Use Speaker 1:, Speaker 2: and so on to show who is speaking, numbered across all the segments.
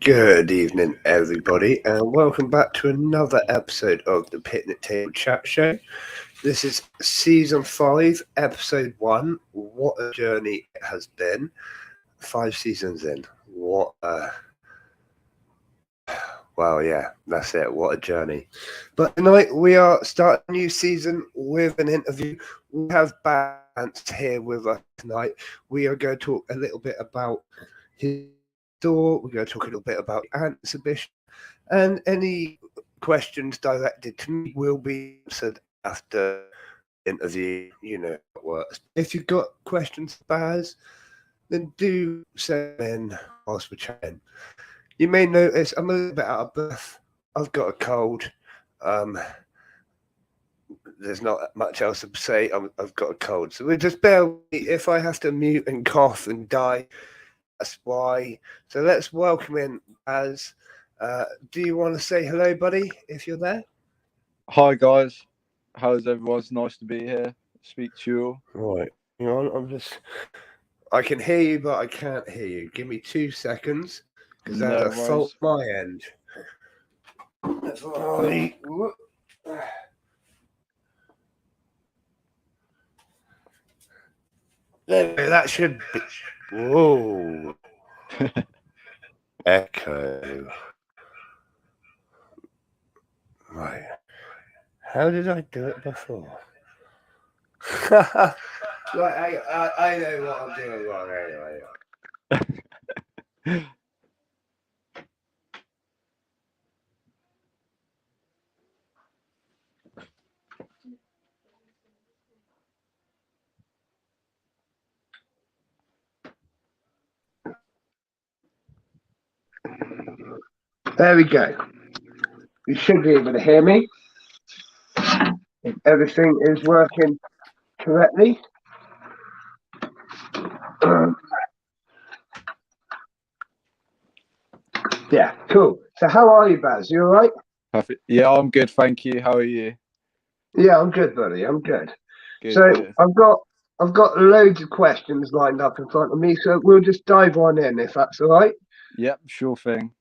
Speaker 1: Good evening, everybody, and welcome back to another episode of the Picnic Table Chat Show. This is Season 5, Episode 1. What a journey it has been. 5 seasons in. Well, yeah, that's it. What a journey. But tonight we are starting a new season with an interview. We have BazAntz here with us tonight. We are going to talk a little bit about his store. We're going to talk a little bit about the ant exhibition. And any questions directed to me will be answered after the interview. You know how it works. If you've got questions for Baz, then do send them in whilst we're chatting. You may notice I'm a little bit out of breath. I've got a cold. There's not much else to say. I've got a cold. So just bear with me if I have to mute and cough and die. That's why. So let's welcome in Baz. Do you want to say hello, buddy, if you're there?
Speaker 2: Hi, guys. How's everyone? It's nice to be here. Speak to you
Speaker 1: all. Right. You know, I can hear you, but I can't hear you. Give me 2 seconds, because that's a fault on my end. That's right. That should be... Whoa. Echo. Right. How did I do it before? Right, I know what I'm doing wrong anyway. There we go. You should be able to hear me. If everything is working correctly. Yeah, cool. So how are you, Baz? You all right?
Speaker 2: Perfect. Yeah, I'm good, thank you. How are you?
Speaker 1: Yeah, I'm good, buddy. I'm good.
Speaker 2: Good,
Speaker 1: so
Speaker 2: good.
Speaker 1: I've got loads of questions lined up in front of me, so we'll just dive on in if that's all right.
Speaker 2: Yep, sure thing.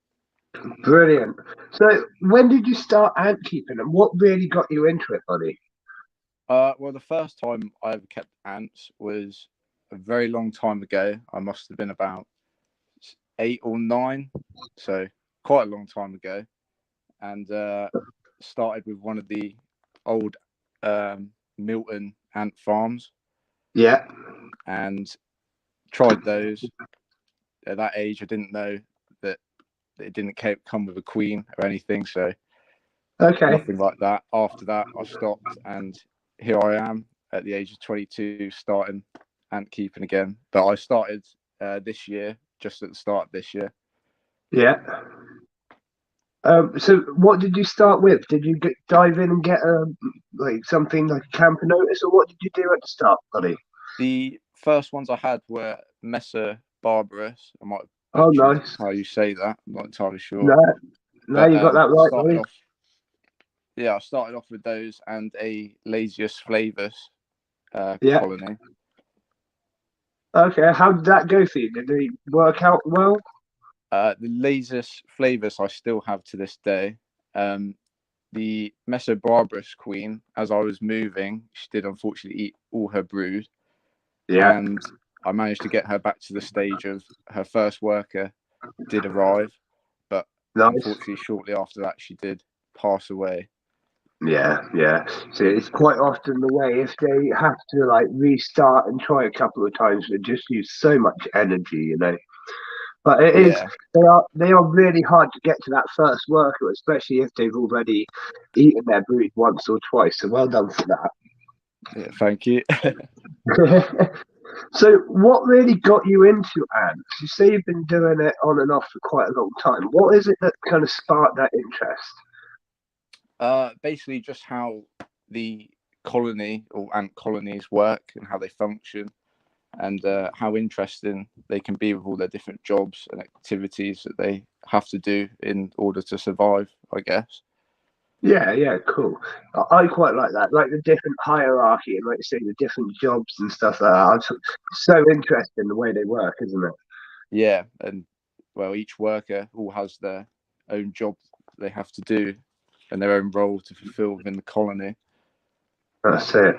Speaker 1: Brilliant. So when did you start ant keeping, and what really got you into it, buddy?
Speaker 2: Well, the first time I ever kept ants was a very long time ago. I must have been about 8 or 9, so quite a long time ago, and started with one of the old Milton ant farms.
Speaker 1: Yeah.
Speaker 2: And tried those. At that age, I didn't know that it didn't come with a queen or anything, so nothing like that. After that, I stopped, and here I am at the age of 22, starting ant keeping again. But I started this year, just at the start of this year.
Speaker 1: Yeah. So what did you start with? Did you dive in and get something like a camper notice, or what did you do at the start, buddy?
Speaker 2: The first ones I had were Messer Barbarus. I might
Speaker 1: have nice.
Speaker 2: How you say that? I'm not entirely sure.
Speaker 1: No, you got that right, buddy.
Speaker 2: I started off with those and a Lasius flavus colony.
Speaker 1: Okay, how did that go for you? Did they work out well?
Speaker 2: The Lasius flavus I still have to this day. The Messer Barbarus queen, as I was moving, she did unfortunately eat all her brood.
Speaker 1: Yeah.
Speaker 2: And I managed to get her back to the stage of her first worker did arrive, but unfortunately shortly after that she did pass away.
Speaker 1: Yeah. So it's quite often the way, if they have to restart and try a couple of times, they just use so much energy, you know. But it is they are really hard to get to that first worker, especially if they've already eaten their brood once or twice. So well done for that.
Speaker 2: Yeah, thank you.
Speaker 1: So what really got you into ants? You say you've been doing it on and off for quite a long time. What is it that kind of sparked that interest?
Speaker 2: Basically just how the colony or ant colonies work and how they function, and how interesting they can be with all their different jobs and activities that they have to do in order to survive, I guess.
Speaker 1: Yeah, cool. I quite like that, like the different hierarchy and, like you say, the different jobs and stuff like that. It's so interesting the way they work, isn't it?
Speaker 2: Yeah, and each worker all has their own job they have to do and their own role to fulfill within the colony.
Speaker 1: That's it.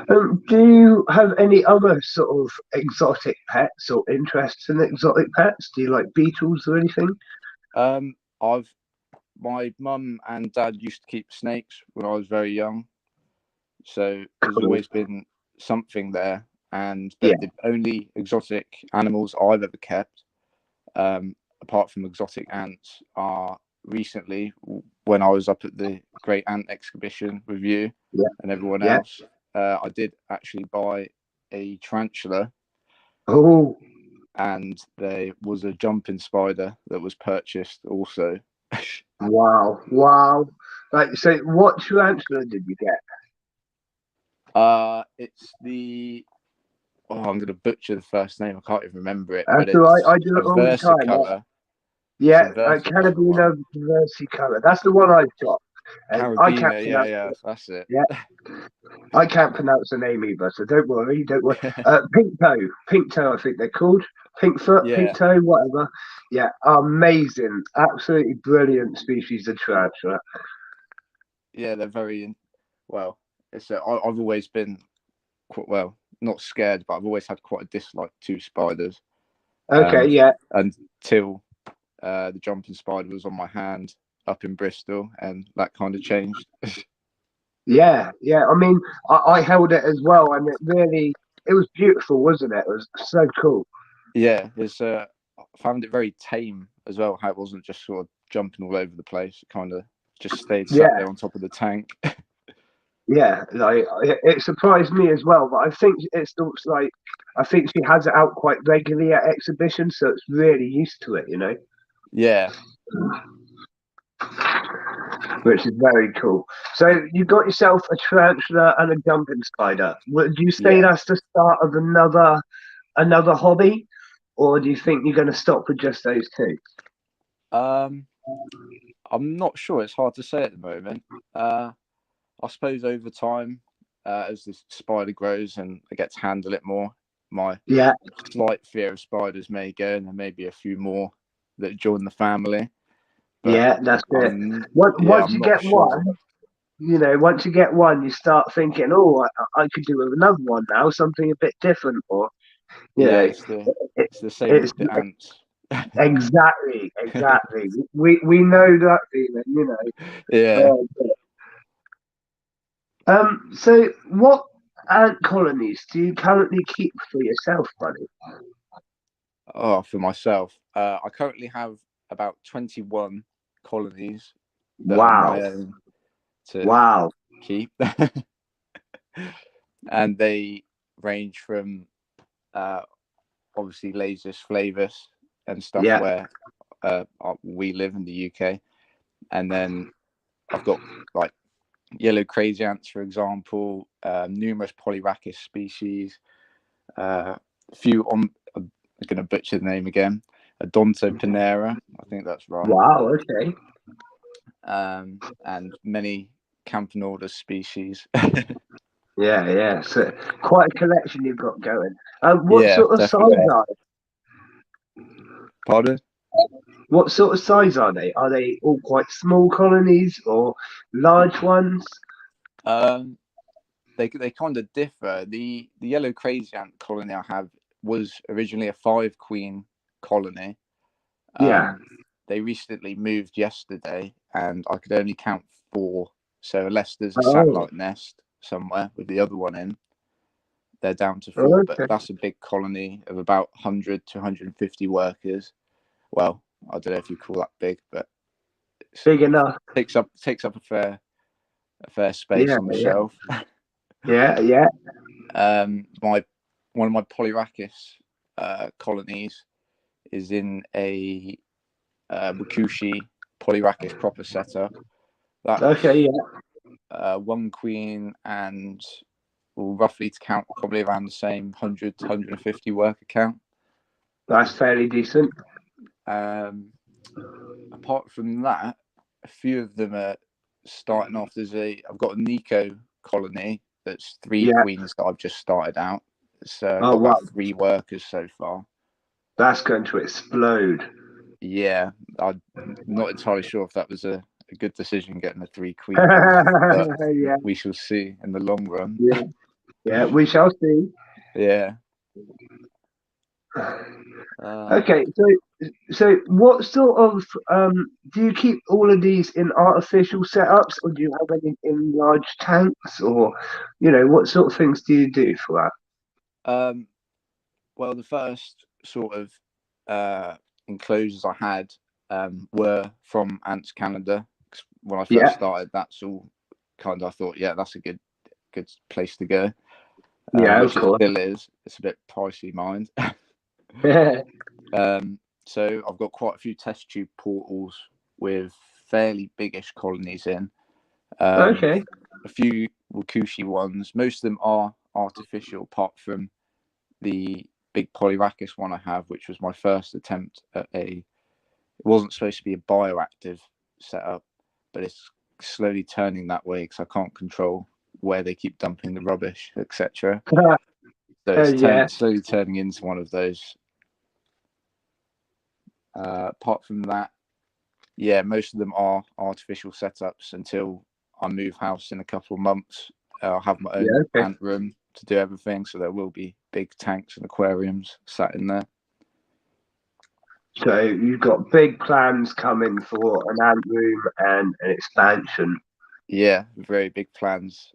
Speaker 1: Do you have any other sort of exotic pets or interests in exotic pets? Do you like beetles or anything?
Speaker 2: My mum and dad used to keep snakes when I was very young, so there's always been something there. But the only exotic animals I've ever kept, apart from exotic ants, are recently when I was up at the Great Ant Exhibition with you and everyone else. I did actually buy a tarantula.
Speaker 1: Oh.
Speaker 2: And there was a jumping spider that was purchased also.
Speaker 1: Wow. Like, so what tarantula did you get?
Speaker 2: It's the I'm gonna butcher the first name. I can't even remember it.
Speaker 1: That's
Speaker 2: but
Speaker 1: all
Speaker 2: it's
Speaker 1: right. I do it all the time.
Speaker 2: versicolor.
Speaker 1: Carabiner versicolor. That's the one I've got.
Speaker 2: Carabiner, yeah, that's it.
Speaker 1: Yeah, I can't pronounce the name either, so don't worry. Pink toe, I think they're called. Pink foot, pink toe, whatever. Yeah, amazing, absolutely brilliant species of tarantula.
Speaker 2: Yeah, they're very well. I've always been quite not scared, but I've always had quite a dislike to spiders.
Speaker 1: Okay,
Speaker 2: Until the jumping spider was on my hand up in Bristol, and that kind of changed.
Speaker 1: Yeah. I mean, I held it as well, and it was beautiful, wasn't it? It was so cool.
Speaker 2: Yeah, I found it very tame as well. How it wasn't just sort of jumping all over the place. It kind of just stayed sat there on top of the tank.
Speaker 1: Yeah, like it surprised me as well, but I think I think she has it out quite regularly at exhibitions, so it's really used to it, you know.
Speaker 2: Yeah.
Speaker 1: Which is very cool. So you got yourself a tarantula and a jumping spider. Would you say that's the start of another hobby, or do you think you're going to stop with just those two?
Speaker 2: I'm not sure. It's hard to say at the moment. I suppose over time, as the spider grows and I get to handle it more, my slight fear of spiders may go, and there may be a few more that join the family. But
Speaker 1: that's it. Once you get one, once you get one, you start thinking, "Oh, I could do with another one now, something a bit different." Or
Speaker 2: it's the same with the ants.
Speaker 1: Exactly. we know that feeling, you know.
Speaker 2: Yeah.
Speaker 1: So what ant colonies do you currently keep for yourself, buddy?
Speaker 2: Oh, for myself, I currently have about 21 colonies that are my own to keep. And they range from obviously Lasus flavus and stuff where we live in the UK, and then I've got like yellow crazy ants, for example, numerous Polyrhachis species, a few I'm going to butcher the name again, Odontopanera, I think that's right.
Speaker 1: Wow, okay.
Speaker 2: And many Campanordus species.
Speaker 1: Yeah. So quite a collection you've got going. What sort of size are they?
Speaker 2: Pardon?
Speaker 1: What sort of size are they? Are they all quite small colonies or large ones?
Speaker 2: They kind of differ. The yellow crazy ant colony I have was originally a 5-queen colony. They recently moved yesterday, and I could only count 4. So unless there's a satellite nest somewhere with the other one in, they're down to 4. But that's a big colony of about 100 to 150 workers. Well, I don't know if you call that big, but
Speaker 1: it's big enough.
Speaker 2: Takes up a fair space on the shelf.
Speaker 1: Yeah.
Speaker 2: One of my Polyrhachis colonies is in a Wakushi Polyrhachis proper setup. That's 1 queen and roughly to count probably around the same 100 to 150 worker count.
Speaker 1: That's fairly decent.
Speaker 2: Apart from that, a few of them are starting off. I've got a Nico colony that's 3 queens that I've just started out. So I've got about 3 workers so far.
Speaker 1: That's going to explode.
Speaker 2: Yeah, I'm not entirely sure if that was a good decision getting the 3 queen ones, but
Speaker 1: Yeah,
Speaker 2: we shall see in the long run.
Speaker 1: yeah, yeah. We shall see.
Speaker 2: Yeah.
Speaker 1: Okay, so what sort of do you keep all of these in artificial setups, or do you have any in large tanks, or what sort of things do you do for
Speaker 2: Well, the first sort of enclosures I had were from Ants Canada. When I
Speaker 1: that?
Speaker 2: first started, that's all kind of, I thought, yeah, that's a good place to go,
Speaker 1: Yeah, of
Speaker 2: which it
Speaker 1: course.
Speaker 2: still is. It's a bit pricey, mind.
Speaker 1: Yeah.
Speaker 2: So I've got quite a few test tube portals with fairly biggish colonies in.
Speaker 1: Okay.
Speaker 2: A few Wakushi ones. Most of them are artificial, apart from the big Polyrachus one I have, which was my first attempt at it wasn't supposed to be a bioactive setup, but it's slowly turning that way because I can't control where they keep dumping the rubbish, etc. So it's
Speaker 1: Yeah.
Speaker 2: slowly turning into one of those. Apart from that, yeah, most of them are artificial setups until I move house in a couple of months. I'll have my own
Speaker 1: Yeah. Okay.
Speaker 2: ant room to do everything, so there will be big tanks and aquariums sat in there.
Speaker 1: So you've got big plans coming for an ant room and an expansion.
Speaker 2: Yeah, very big plans.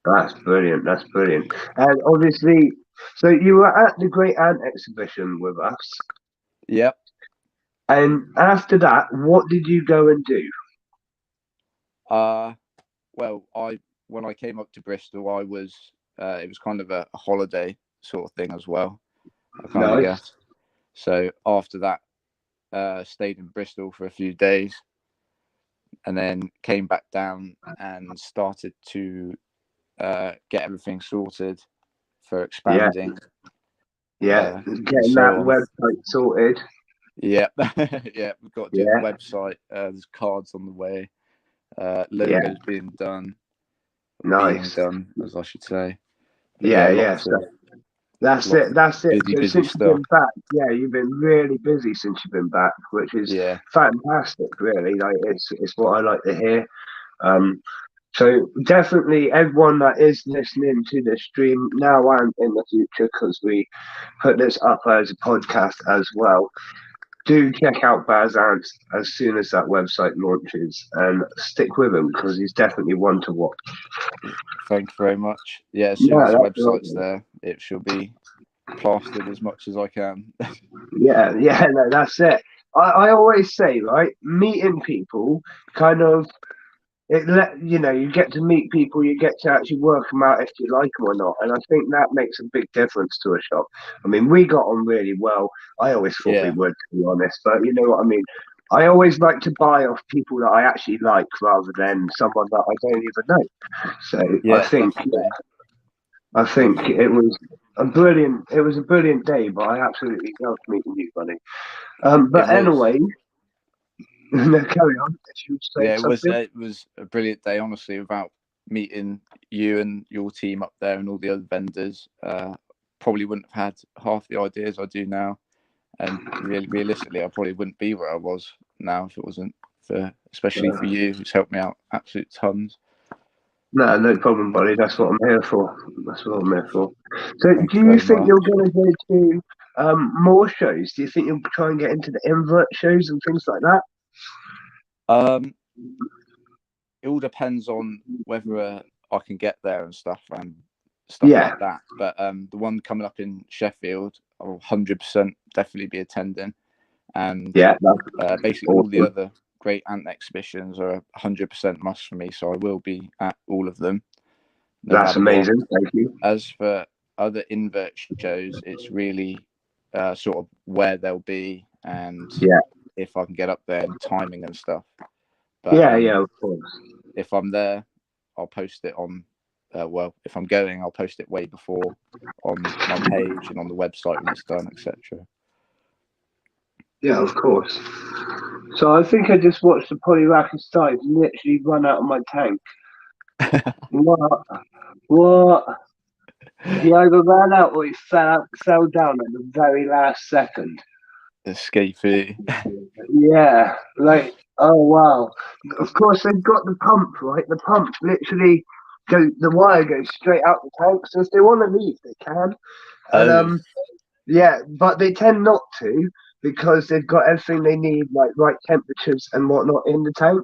Speaker 1: That's brilliant. That's brilliant. And obviously, so you were at the Great Ant exhibition with us,
Speaker 2: Yep.
Speaker 1: and after that, what did you go and do?
Speaker 2: Well, when I came up to Bristol, I was it was kind of a holiday sort of thing as well. I kind of
Speaker 1: Nice.
Speaker 2: guess. So after that, stayed in Bristol for a few days, and then came back down and started to get everything sorted for
Speaker 1: Yeah.
Speaker 2: expanding.
Speaker 1: Yeah.
Speaker 2: And
Speaker 1: Getting that
Speaker 2: so on.
Speaker 1: website sorted.
Speaker 2: Yeah, yeah, we've got to do the
Speaker 1: Yeah.
Speaker 2: website. There's cards on the way.
Speaker 1: Yeah.
Speaker 2: Logos being done,
Speaker 1: Nice.
Speaker 2: as I should say. But yeah,
Speaker 1: Yeah. Yeah. So that's
Speaker 2: lots
Speaker 1: it.
Speaker 2: of
Speaker 1: That's it. So
Speaker 2: busy
Speaker 1: since you've
Speaker 2: stuff.
Speaker 1: been back, yeah, you've been really busy since you've been back, which is
Speaker 2: Yeah,
Speaker 1: fantastic. Really, like it's what I like to hear. Um, So definitely everyone that is listening to the stream now and in the future, because we put this up as a podcast as well, do check out BazAntz as soon as that website launches and stick with him because he's definitely one to watch.
Speaker 2: thank you very much. Yeah, as soon
Speaker 1: Yeah,
Speaker 2: as the
Speaker 1: that's
Speaker 2: website's
Speaker 1: right.
Speaker 2: there, it shall be plastered as much as I can.
Speaker 1: Yeah, no, that's it. I always say, right, meeting people kind of you get to meet people, you get to actually work them out if you like them or not, and I think that makes a big difference to a shop. I mean, we got on really well. I always thought we
Speaker 2: Yeah,
Speaker 1: would, to be honest, but you know what I mean. I always like to buy off people that I actually like rather than someone that I don't even know. So
Speaker 2: yeah, definitely,
Speaker 1: I think
Speaker 2: definitely.
Speaker 1: it was a brilliant day, but I absolutely loved meeting you, buddy.
Speaker 2: It
Speaker 1: But
Speaker 2: was.
Speaker 1: anyway, no, carry on. If you were saying
Speaker 2: Yeah,
Speaker 1: something.
Speaker 2: it was a brilliant day, honestly, without meeting you and your team up there and all the other vendors. Probably wouldn't have had half the ideas I do now. And really, realistically, I probably wouldn't be where I was now if it wasn't for, especially for you, who's helped me out absolute tons.
Speaker 1: No, no problem, buddy. That's what I'm here for. That's what I'm here for. So,
Speaker 2: Thank
Speaker 1: do
Speaker 2: you
Speaker 1: you
Speaker 2: very
Speaker 1: think
Speaker 2: much.
Speaker 1: you're going to go to more shows? Do you think you'll try and get into the invert shows and things like that?
Speaker 2: Um, it all depends on whether I can get there and stuff
Speaker 1: Yeah,
Speaker 2: like that. But the one coming up in Sheffield, I'll 100% definitely be attending. And
Speaker 1: yeah, that's
Speaker 2: basically all the
Speaker 1: awesome.
Speaker 2: other great ant exhibitions are 100% must for me. So I will be at all of them, no
Speaker 1: That's
Speaker 2: matter what.
Speaker 1: amazing. Thank you.
Speaker 2: As for other invert shows, it's really sort of where they'll be and
Speaker 1: Yeah,
Speaker 2: if I can get up there and timing and stuff. But
Speaker 1: yeah, of course.
Speaker 2: if I'm there, I'll post it on. Well, if I'm going, I'll post it way before on my page and on the website when it's done, etc.
Speaker 1: Yeah, of course. So I think I just watched the Polyrachus size literally run out of my tank. What? What? He either ran out or he fell down at the very last second.
Speaker 2: escapee.
Speaker 1: Yeah, like, oh wow. Of course, they've got the pump, right? The pump literally the wire goes straight out the tank. So if they want to leave, they can. And
Speaker 2: Oh,
Speaker 1: yeah, but they tend not to because they've got everything they need, like right temperatures and whatnot in the tank.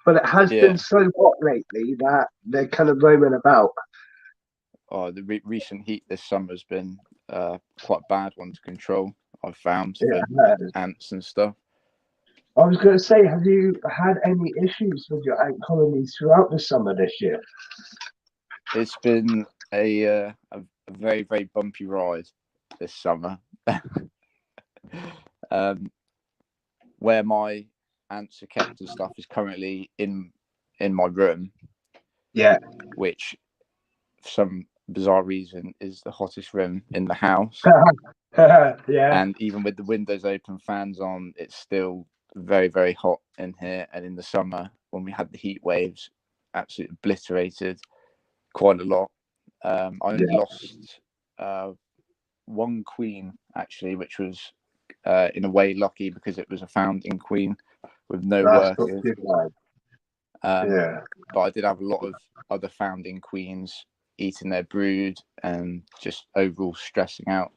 Speaker 1: But it has been
Speaker 2: yeah.
Speaker 1: so hot lately that they're kind of roaming about.
Speaker 2: Oh, the recent heat this summer has been quite a bad one to control. I've found for
Speaker 1: Yeah.
Speaker 2: ants and stuff.
Speaker 1: I was going to say, have you had any issues with your ant colonies throughout the summer this year?
Speaker 2: It's been a very very bumpy ride this summer. Where my ants are kept and stuff is currently in my room.
Speaker 1: Yeah.
Speaker 2: Which, for some bizarre reason, is the hottest room in the house.
Speaker 1: Yeah.
Speaker 2: And even with the windows open, fans on, it's still very very hot in here. And in the summer, when we had the heat waves, absolutely obliterated quite a lot. I only lost one queen actually, which was in a way lucky because it was a founding queen with no
Speaker 1: That's not
Speaker 2: workers.
Speaker 1: too bad. Yeah.
Speaker 2: But I did have a lot of other founding queens eating their brood and just overall stressing out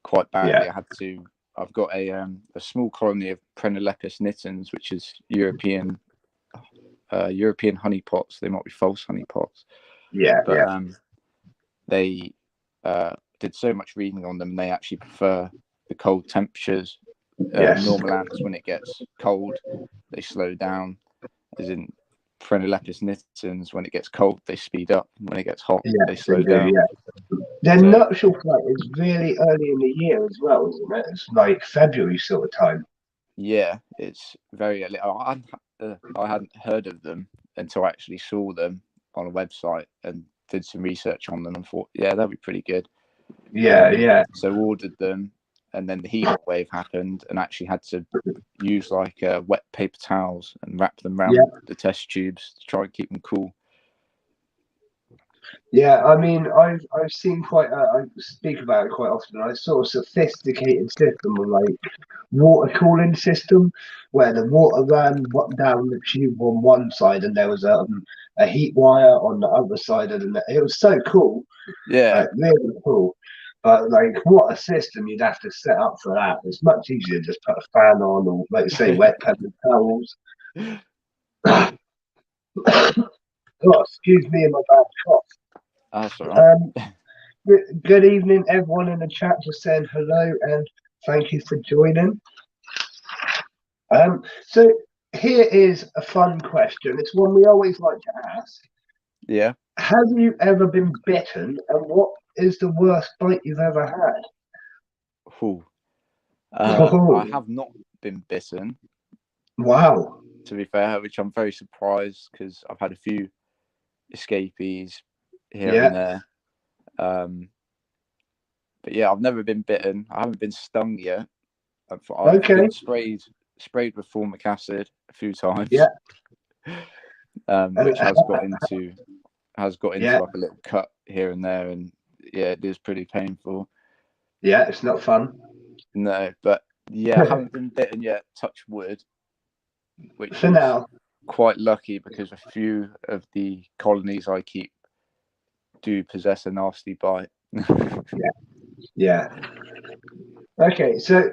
Speaker 2: quite badly.
Speaker 1: Yeah.
Speaker 2: I've got a small colony of Prenolepis nittens, which is European honeypots. They might be false honeypots.
Speaker 1: Yeah.
Speaker 2: But
Speaker 1: Yeah.
Speaker 2: they did so much reading on them, and they actually prefer the cold temperatures.
Speaker 1: Yes.
Speaker 2: Normal ants, when it gets cold, they slow down. As in Prenolepis nittens, when it gets cold, they speed up. When it gets hot, they slow down.
Speaker 1: Yeah. Their
Speaker 2: So,
Speaker 1: nuptial flight is really early in the year as well, isn't it? It's like February sort of time.
Speaker 2: yeah, it's very. I hadn't heard of them until I actually saw them on a website and did some research on them and thought, yeah, that'd be pretty good.
Speaker 1: Yeah.
Speaker 2: So ordered them, and then the heat wave happened, and actually had to use like wet paper towels and wrap them around the test tubes to try and keep them cool.
Speaker 1: Yeah, I mean, I've seen I speak about it quite often. I saw a sophisticated system of like water cooling system where the water ran down the tube on one side and there was a heat wire on the other side of the. It was so cool,
Speaker 2: Yeah,
Speaker 1: really cool. But like, what a system you'd have to set up for that. It's much easier to just put a fan on or, like you say, wet paper towels. Oh, excuse me and my bad cough.
Speaker 2: that's all right.
Speaker 1: Good evening, everyone in the chat. Just saying hello and thank you for joining. So here is a fun question. It's one we always like to ask.
Speaker 2: Yeah.
Speaker 1: Have you ever been bitten, and what is the worst bite you've ever had?
Speaker 2: I have not been bitten.
Speaker 1: Wow.
Speaker 2: To be fair, which I'm very surprised because I've had a few escapees here and there. But yeah, I've never been bitten. I haven't been stung yet. I've been sprayed with formic acid a few times.
Speaker 1: Yeah.
Speaker 2: Which has got into like a little cut here and there, and yeah, it is pretty painful.
Speaker 1: Yeah, it's not fun.
Speaker 2: No, but yeah, I haven't been bitten yet. Touch wood, which
Speaker 1: for
Speaker 2: is
Speaker 1: now
Speaker 2: quite lucky because a few of the colonies I keep do possess a nasty bite.
Speaker 1: Yeah. Okay, so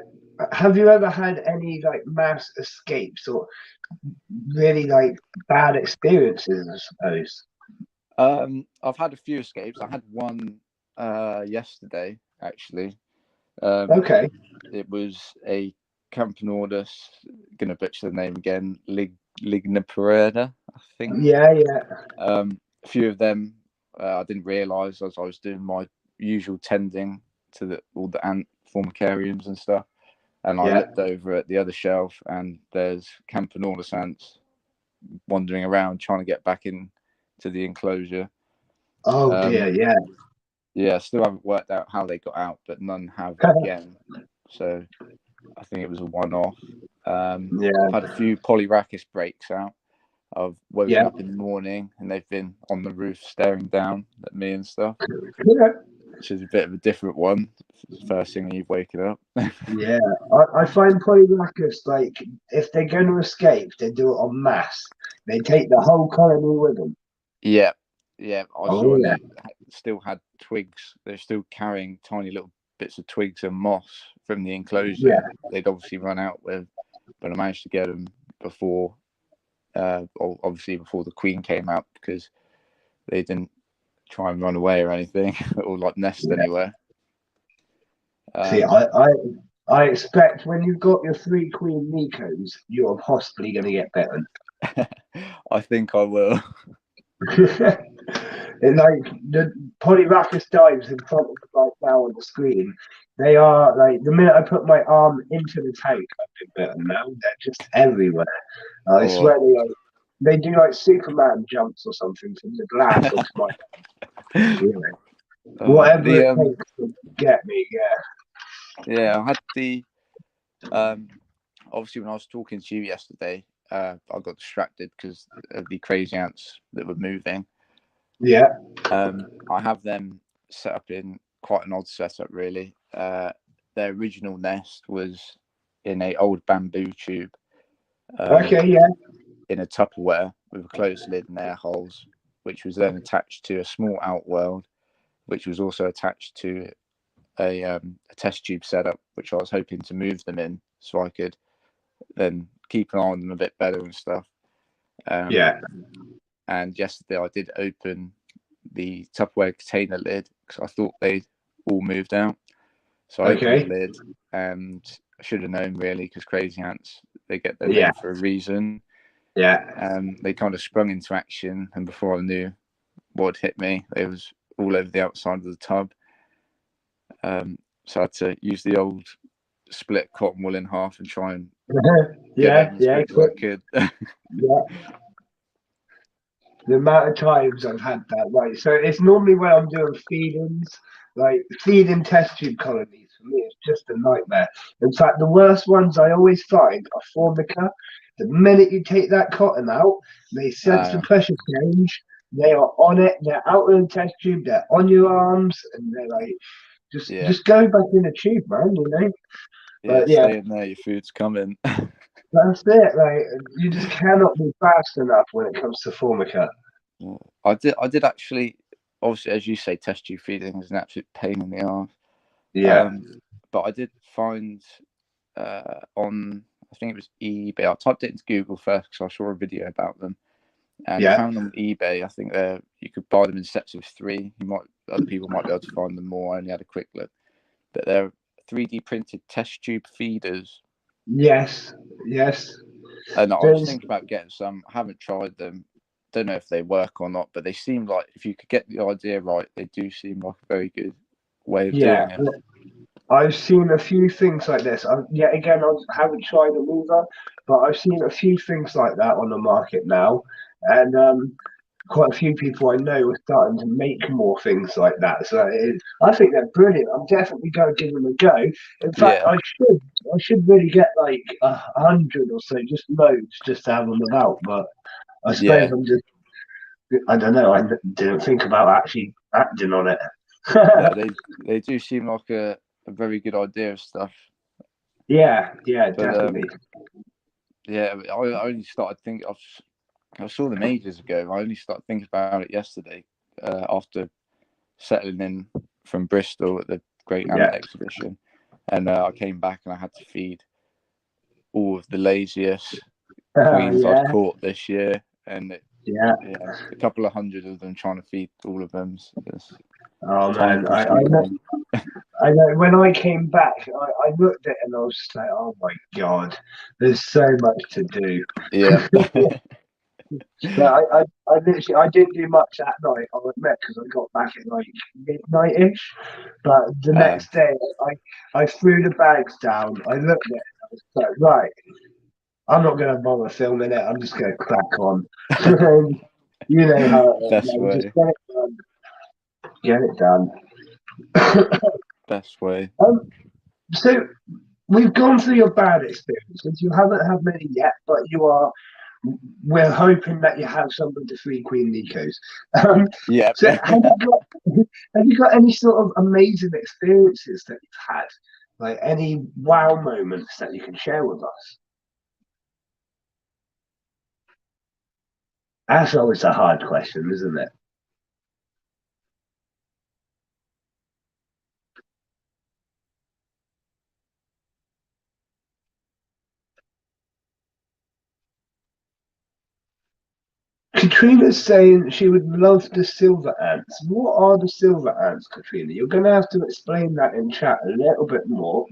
Speaker 1: have you ever had any like mass escapes or really like bad experiences, I suppose?
Speaker 2: I've had a few escapes. I had one yesterday actually.
Speaker 1: Okay.
Speaker 2: It was a Campanordus, gonna butcher the name again, Ligniparida, I think.
Speaker 1: Yeah.
Speaker 2: A few of them I didn't realise as I was doing my usual tending to all the ant formicariums and stuff. And I looked over at the other shelf and there's Campanordus ants wandering around trying to get back into the enclosure.
Speaker 1: Oh dear, yeah.
Speaker 2: Yeah, still haven't worked out how they got out, but none have again. So I think it was a one-off. I've had a few Polyrhachis breaks out. I've woken up in the morning and they've been on the roof staring down at me and stuff. which is a bit of a different one. It's the first thing when you've waken up.
Speaker 1: Yeah, I find polyracus, like, if they're going to escape, they do it en masse. They take the whole colony with them.
Speaker 2: Yeah, I saw
Speaker 1: Yeah.
Speaker 2: they still had twigs. They're still carrying tiny little bits of twigs and moss from the enclosure.
Speaker 1: Yeah.
Speaker 2: They'd obviously run out with, but I managed to get them before, obviously before the queen came out, because they didn't try and run away or anything, or like nest anywhere.
Speaker 1: See, I expect when you've got your 3 queen Nikos, you're possibly going to get bitten.
Speaker 2: I think I will.
Speaker 1: Like the polyracus dives in front of right now on the screen, they are like, the minute I put my arm into the tank, I've been bitten now. They're just everywhere. I swear they do like Superman jumps or something from the glass onto my whatever it takes to get me.
Speaker 2: Yeah, I had the obviously when I was talking to you yesterday, I got distracted because of the crazy ants that were moving.
Speaker 1: Yeah.
Speaker 2: I have them set up in quite an odd setup, really. Their original nest was in an old bamboo tube.
Speaker 1: Okay, yeah.
Speaker 2: In a Tupperware with a closed lid and air holes, which was then attached to a small outworld, which was also attached to a test tube setup, which I was hoping to move them in so I could then keep an eye on them a bit better and stuff.
Speaker 1: Yeah.
Speaker 2: And yesterday I did open the Tupperware container lid because I thought they'd all moved out. So I opened the lid, and I should have known really, because crazy ants, they get their name for a reason.
Speaker 1: Yeah.
Speaker 2: They kind of sprung into action, and before I knew what hit me, they was all over the outside of the tub. So I had to use the old split cotton wool in half and try and get it as quick as I could.
Speaker 1: Yeah. The amount of times I've had that, right? So it's normally when I'm doing feedings, like feeding test tube colonies. For me, it's just a nightmare. In fact, the worst ones I always find are formica. The minute you take that cotton out, they sense the pressure change. They are on it. They're out of the test tube. They're on your arms, and they're like, just go back in the tube, man. You know.
Speaker 2: But, stay in there. Your food's coming.
Speaker 1: That's it. Like, you just cannot be fast enough when it comes to formica.
Speaker 2: I did actually. Obviously, as you say, test tube feeding is an absolute pain in the arse.
Speaker 1: Yeah.
Speaker 2: But I did find on, I think it was eBay. I typed it into Google first because I saw a video about them, and I found them on eBay. I think you could buy them in sets of 3. Other people might be able to find them more. I only had a quick look, but they're 3D printed test tube feeders.
Speaker 1: Yes.
Speaker 2: And I was thinking about getting some. I haven't tried them. Don't know if they work or not, but they seem like, if you could get the idea right, they do seem like a very good way of doing it.
Speaker 1: I've seen a few things like this. I haven't tried them either, but I've seen a few things like that on the market now, and quite a few people I know are starting to make more things like that. So I think they're brilliant. I'm definitely going to give them a go. In fact, I should really get like 100 or so, just loads, just to have them about. But I suppose I don't know. I didn't think about actually acting on it.
Speaker 2: they do seem like a very good idea of stuff.
Speaker 1: Yeah, definitely.
Speaker 2: I only started thinking. I saw them ages ago. I only started thinking about it yesterday after settling in from Bristol at the Great Ant Exhibition, and I came back and I had to feed all of the laziest queens I'd caught this year, and a couple of hundred of them, trying to feed all of them.
Speaker 1: Oh man, I know. When I came back, I looked at it and I was just like, oh my god, there's so much to do.
Speaker 2: Yeah.
Speaker 1: But I didn't do much that night, I'll admit, because I got back at like midnight-ish. But the next day, I threw the bags down. I looked at it and I was like, right, I'm not going to bother filming it. I'm just going to crack on. You know how it is. Just get it done.
Speaker 2: Best way.
Speaker 1: So we've gone through your bad experiences. You haven't had many yet, but we're hoping that you have some of the 3 queen Nikos. So Have you got any sort of amazing experiences that you've had? Like any wow moments that you can share with us? That's always a hard question, isn't it? Katrina's saying she would love the silver ants. What are the silver ants, Katrina? You're going to have to explain that in chat a little bit more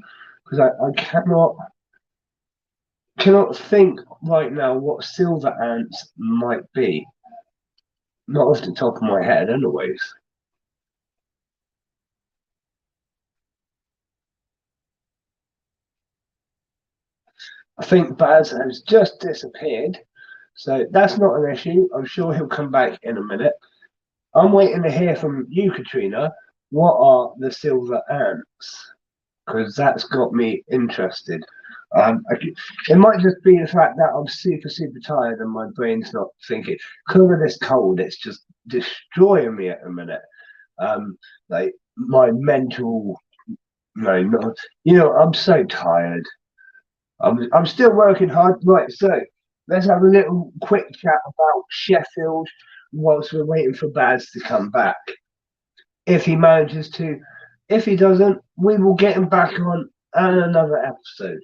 Speaker 1: because I cannot think right now what silver ants might be. Not off the top of my head, anyways. I think Baz has just disappeared, so that's not an issue. I'm sure he'll come back in a minute. I'm waiting to hear from you, Katrina. What are the silver ants? Because that's got me interested. It might just be the fact that I'm super, super tired and my brain's not thinking. Because of this cold, it's just destroying me at the minute. Like my mental, no, not, I'm so tired. I'm still working hard. Right, so let's have a little quick chat about Sheffield whilst we're waiting for Baz to come back. If he manages to, if he doesn't, we will get him back on another episode.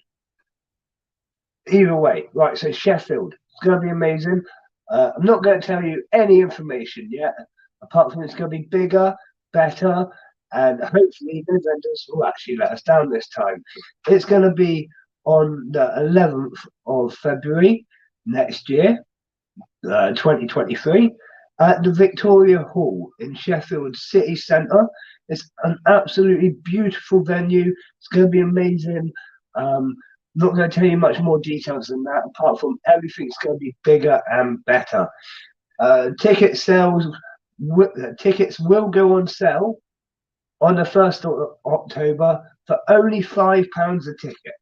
Speaker 1: Either way, right? So Sheffield, it's going to be amazing. I'm not going to tell you any information yet, apart from it's going to be bigger, better, and hopefully the vendors will actually let us down this time. It's going to be on the 11th of February next year, 2023, at the Victoria Hall in Sheffield City Centre. It's an absolutely beautiful venue. It's going to be amazing. Not going to tell you much more details than that, apart from everything's going to be bigger and better. Tickets will go on sale on the 1st of October for only £5 a ticket.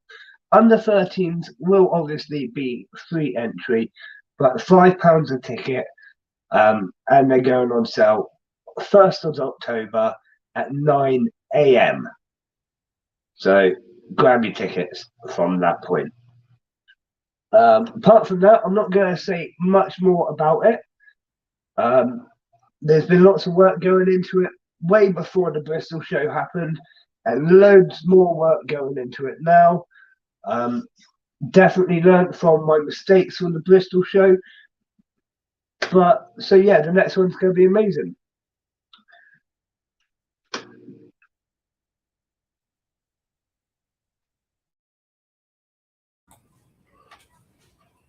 Speaker 1: Under 13s will obviously be free entry, but £5 a ticket, and they're going on sale 1st of October at 9 a.m. So grab your tickets from that point. Apart from that, I'm not going to say much more about it. There's been lots of work going into it way before the Bristol show happened, and loads more work going into it now. Definitely learned from my mistakes from the Bristol show. But so yeah, the next one's going to be amazing.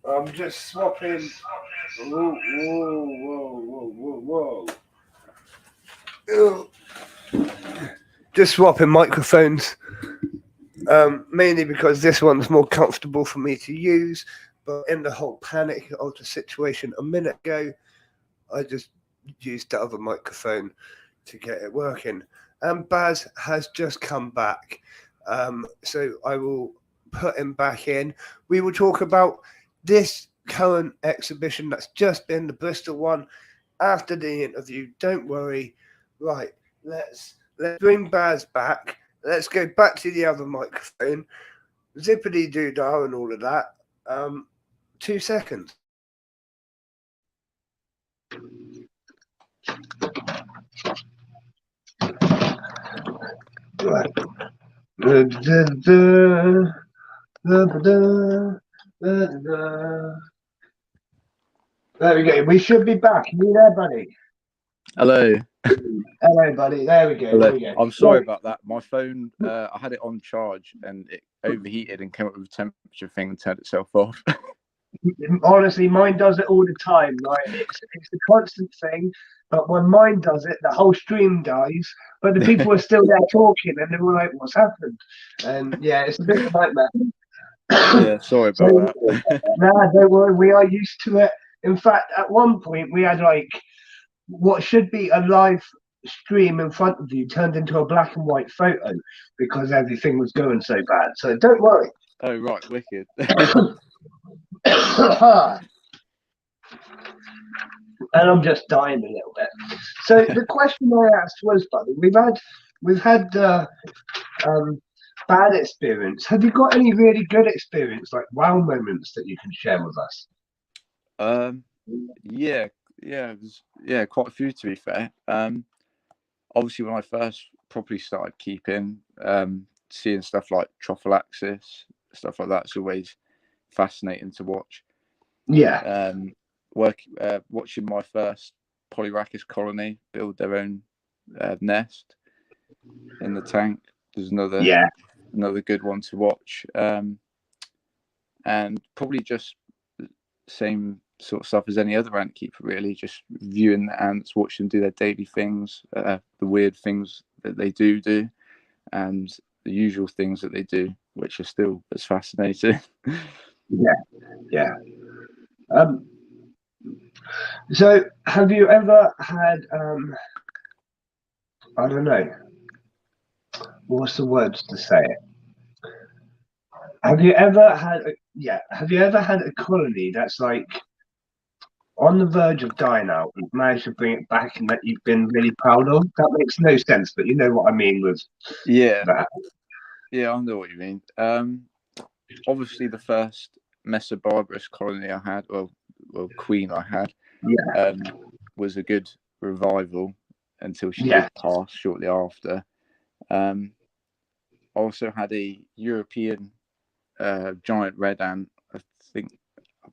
Speaker 1: I'm just swapping. Whoa, whoa, whoa, whoa, whoa, whoa. Just swapping microphones. Mainly because this one's more comfortable for me to use. But in the whole panic of the situation a minute ago, I just used the other microphone to get it working. And Baz has just come back. So I will put him back in. We will talk about this current exhibition that's just been the Bristol one after the interview. Don't worry. Right, let's bring Baz back. Let's go back to the other microphone. Zippity doo dah and all of that. 2 seconds. Right. There we go. We should be back. Are you there, buddy?
Speaker 2: Hello.
Speaker 1: Hello, buddy. There we go.
Speaker 2: Hello.
Speaker 1: There we go.
Speaker 2: I'm sorry about that. My phone, I had it on charge and it overheated and came up with a temperature thing and turned itself off.
Speaker 1: Honestly, mine does it all the time. Like it's the constant thing. But when mine does it, the whole stream dies. But the people are still there talking, and they're all like, "What's happened?" And yeah, it's a bit of a nightmare.
Speaker 2: Yeah, sorry about that.
Speaker 1: Nah, don't worry. We are used to it. In fact, at one point, we had like what should be a live stream in front of you turned into a black and white photo because everything was going so bad. So don't worry.
Speaker 2: Oh, right, wicked.
Speaker 1: and I'm just dying a little bit. So the question I asked was, buddy, we've had bad experience. Have you got any really good experience, like wow moments that you can share with us?
Speaker 2: Yeah, quite a few to be fair. Obviously, when I first properly started keeping, seeing stuff like trophallaxis, stuff like that's always fascinating to watch.
Speaker 1: Yeah.
Speaker 2: Watching my first Polyrhacus colony build their own nest in the tank. There's another good one to watch, and probably just the same sort of stuff as any other ant keeper, really. Just viewing the ants, watching them do their daily things, the weird things that they do, and the usual things that they do, which are still as fascinating.
Speaker 1: Yeah. So have you ever had I don't know, what's the words to say it? Have you ever had a colony that's like on the verge of dying out and managed to bring it back and that you've been really proud of? That makes no sense, but you know what I mean with that.
Speaker 2: Yeah, I know what you mean. Obviously the first Mesobarbarus colony I had, well queen I had, was a good revival until she did pass shortly after. I also had a European giant red ant. I think I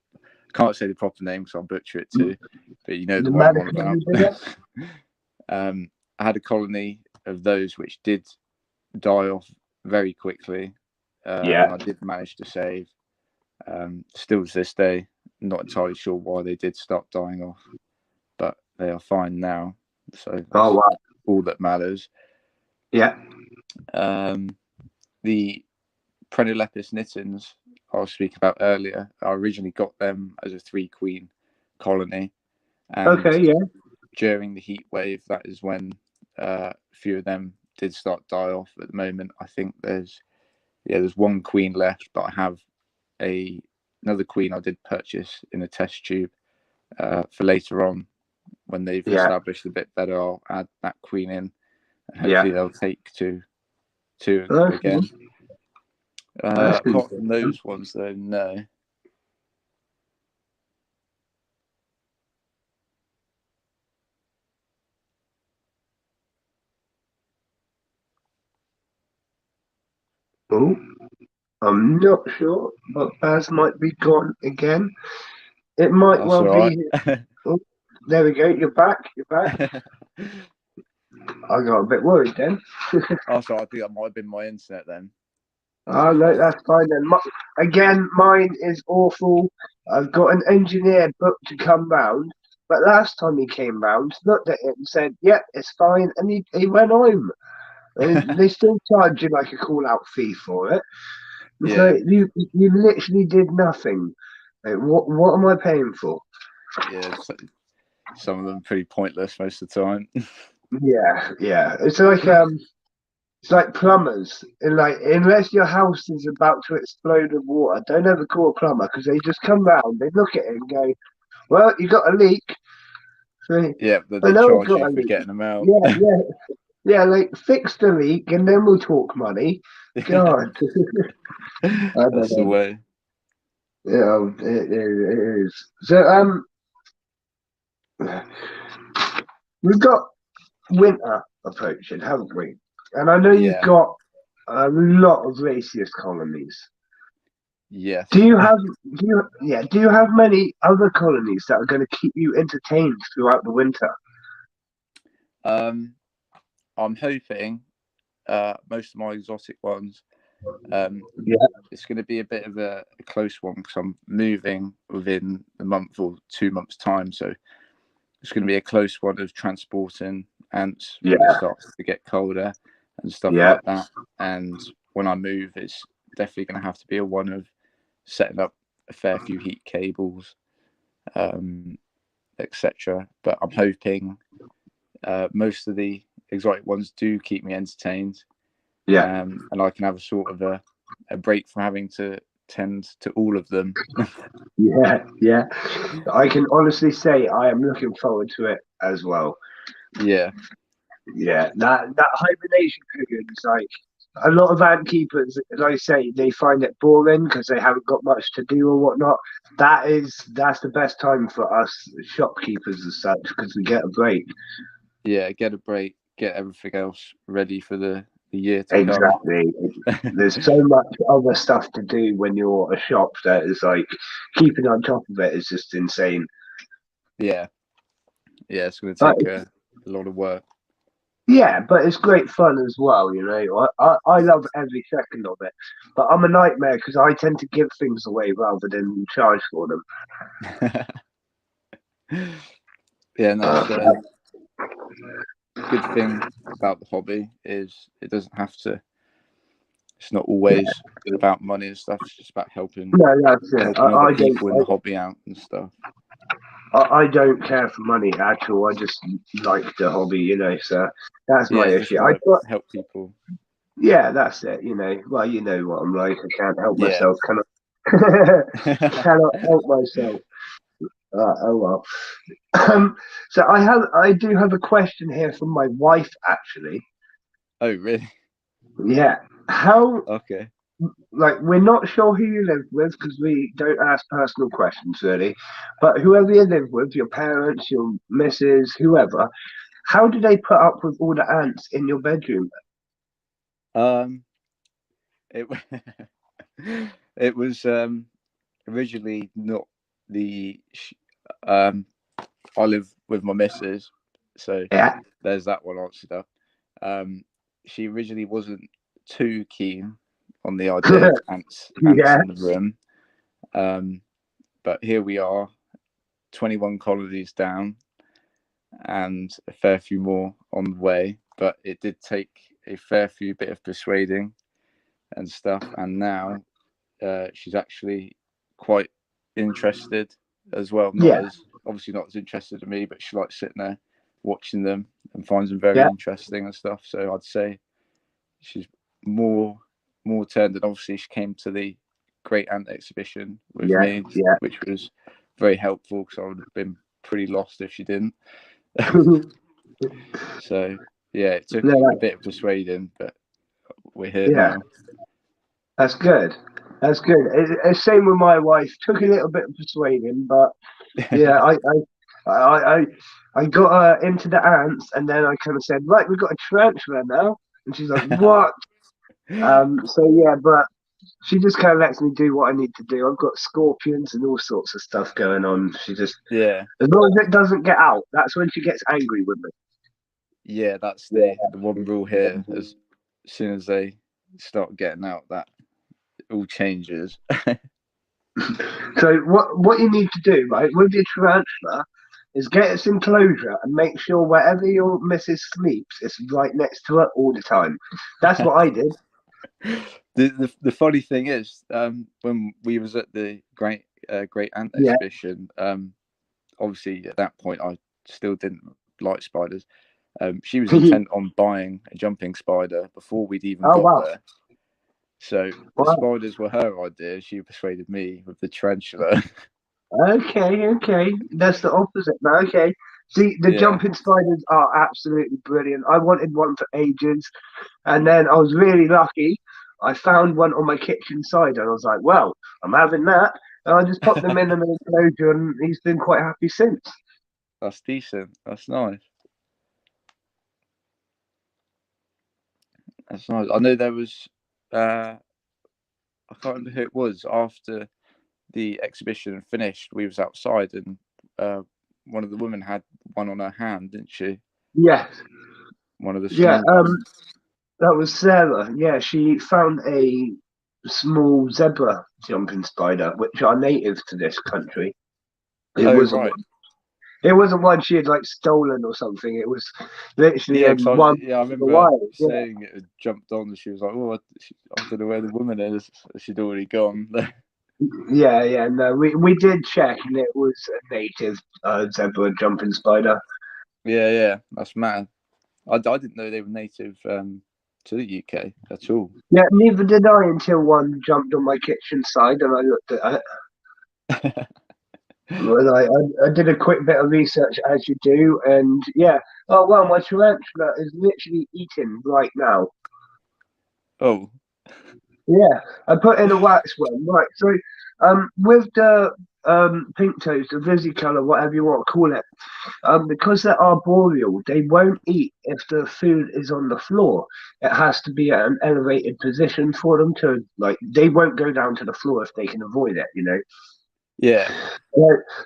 Speaker 2: can't say the proper name because I'll butcher it too, but you know the one I'm on about. I had a colony of those which did die off very quickly, and I did manage to save. Still to this day, not entirely sure why they did stop dying off, but they are fine now. So that's all that matters.
Speaker 1: Yeah.
Speaker 2: The Prenolepis nitens I was speaking about earlier, I originally got them as a 3-queen colony. And during the heat wave, that is when a few of them did start die off. At the moment, I think there's 1 queen left, but I have another queen I did purchase in a test tube for later on. When they've established a bit better, I'll add that queen in, and hopefully they'll take two again. Apart from those ones, though, no.
Speaker 1: Oh, I'm not sure, but Baz might be gone again. It might be. Oh, there we go. You're back. I got a bit worried then.
Speaker 2: I think that might have been my internet then.
Speaker 1: Oh, no, that's fine then. Again, mine is awful. I've got an engineer booked to come round, but last time he came round, looked at it and said, "Yep, it's fine," and he went home. They still charge you like a call-out fee for it. So you literally did nothing. Like, what am I paying for?
Speaker 2: Yeah, some of them are pretty pointless most of the time.
Speaker 1: Yeah. It's like plumbers. And like, unless your house is about to explode with water, don't ever call a plumber because they just come round, they look at it and go, "Well, you got a leak." So,
Speaker 2: but they charge you for getting them out.
Speaker 1: Yeah. Like fix the leak and then we'll talk money. God,
Speaker 2: that's the way.
Speaker 1: Yeah, it is. So we've got winter approaching, haven't we? And I know you've got a lot of racist colonies.
Speaker 2: Yes.
Speaker 1: Do you have many other colonies that are going to keep you entertained throughout the winter?
Speaker 2: I'm hoping most of my exotic ones. It's going to be a bit of a close one because I'm moving within a month or 2 months' time, so it's going to be a close one of transporting ants when it starts to get colder and stuff like that. And when I move, it's definitely going to have to be a one of setting up a fair few heat cables, etc. But I'm hoping most of the exotic ones do keep me entertained. And I can have a sort of a break from having to tend to all of them.
Speaker 1: Yeah. I can honestly say I am looking forward to it as well.
Speaker 2: Yeah.
Speaker 1: Yeah, that hibernation period is like a lot of ant keepers, like I say, they find it boring because they haven't got much to do or whatnot. That's the best time for us shopkeepers as such because we get a break.
Speaker 2: Yeah, get a break, get everything else ready for the year to
Speaker 1: Exactly. There's so much other stuff to do when you're a shop that is like keeping on top of it is just insane.
Speaker 2: Yeah, it's going to
Speaker 1: But
Speaker 2: take a lot of work.
Speaker 1: yeah, but it's great fun as well, you know. I love every second of it. But I'm a nightmare because I tend to give things away rather than charge for them.
Speaker 2: Yeah, no, it's good thing about the hobby is it doesn't have to. It's not always about money and stuff. It's just about helping
Speaker 1: No, that's it.
Speaker 2: other people in the hobby out and stuff.
Speaker 1: I don't care for money at all. I just like the hobby, you know. So that's my
Speaker 2: Yeah, just
Speaker 1: issue.
Speaker 2: want to help people.
Speaker 1: Yeah, that's it. You know, well, you know what I'm like. I can't help
Speaker 2: Yeah.
Speaker 1: myself. Cannot help myself. Oh well. So I do have a question here from my wife actually.
Speaker 2: Oh really?
Speaker 1: Yeah. How
Speaker 2: Okay.
Speaker 1: like we're not sure who you live with because we don't ask personal questions really, but whoever you live with, your parents, your missus, whoever, how do they put up with all the ants in your bedroom?
Speaker 2: It it was originally not the I live with my missus, so
Speaker 1: Yeah.
Speaker 2: there's that one answered up. She originally wasn't too keen on the idea of ants
Speaker 1: Yeah.
Speaker 2: in the room, but here we are, 21 colonies down, and a fair few more on the way. But it did take a fair few bit of persuading and stuff, and now she's actually quite interested as well. Not
Speaker 1: Yeah.
Speaker 2: as obviously not as interested in me, but she likes sitting there watching them and finds them very
Speaker 1: Yeah.
Speaker 2: interesting and stuff. So I'd say she's more turned. And obviously she came to the Great Ant exhibition with
Speaker 1: Yeah.
Speaker 2: me,
Speaker 1: Yeah.
Speaker 2: which was very helpful because I would have been pretty lost if she didn't. So yeah, it took a bit of persuading, but we're here now.
Speaker 1: That's good. That's good. It's same with my wife. Took a little bit of persuading, but yeah, I got her into the ants, and then I kind of said, right, we've got a tarantula now, and she's like, what? So yeah, but she just kind of lets me do what I need to do. I've got scorpions and all sorts of stuff going on. She just, as long as it doesn't get out, that's when she gets angry with me.
Speaker 2: Yeah, that's the one rule here. As soon as they start getting out, that it all changes.
Speaker 1: So what you need to do, right, with your tarantula, is get its enclosure and make sure wherever your missus sleeps, it's right next to her all the time. That's what I did.
Speaker 2: The funny thing is, when we was at the Great Ant exhibition, obviously at that point I still didn't like spiders. She was intent on buying a jumping spider before we'd even got there. So the spiders were her idea. She persuaded me with the tarantula.
Speaker 1: Okay. That's the opposite now. Okay. See, the jumping spiders are absolutely brilliant. I wanted one for ages, and then I was really lucky. I found one on my kitchen side, and I was like, well, I'm having that. And I just popped them in an enclosure, and he's been quite happy since.
Speaker 2: That's decent. That's nice. That's nice. I know there was, I can't remember who it was. After the exhibition finished, we was outside, and one of the women had one on her hand, didn't she?
Speaker 1: Yes.
Speaker 2: One of the small ones.
Speaker 1: That was Sarah. Yeah, she found a small zebra jumping spider, which are native to this country. It wasn't
Speaker 2: right.
Speaker 1: It wasn't one she had like stolen or something. It was literally one.
Speaker 2: I remember saying it had jumped on, and she was like, "Oh, I don't know where the woman is. She'd already gone."
Speaker 1: Yeah. No, we did check, and it was a native zebra jumping spider.
Speaker 2: Yeah, that's mad. I didn't know they were native to the UK at all.
Speaker 1: Yeah, neither did I until one jumped on my kitchen side and I looked at it. Well, I did a quick bit of research as you do, and yeah. Oh well, my tarantula is literally eating right now.
Speaker 2: Oh,
Speaker 1: Yeah, I put in a wax one. Right, so with the pink toes, the vesicolor, whatever you want to call it, because they're arboreal, they won't eat if the food is on the floor. It has to be at an elevated position for them to like. They won't go down to the floor if they can avoid it. You know.
Speaker 2: yeah,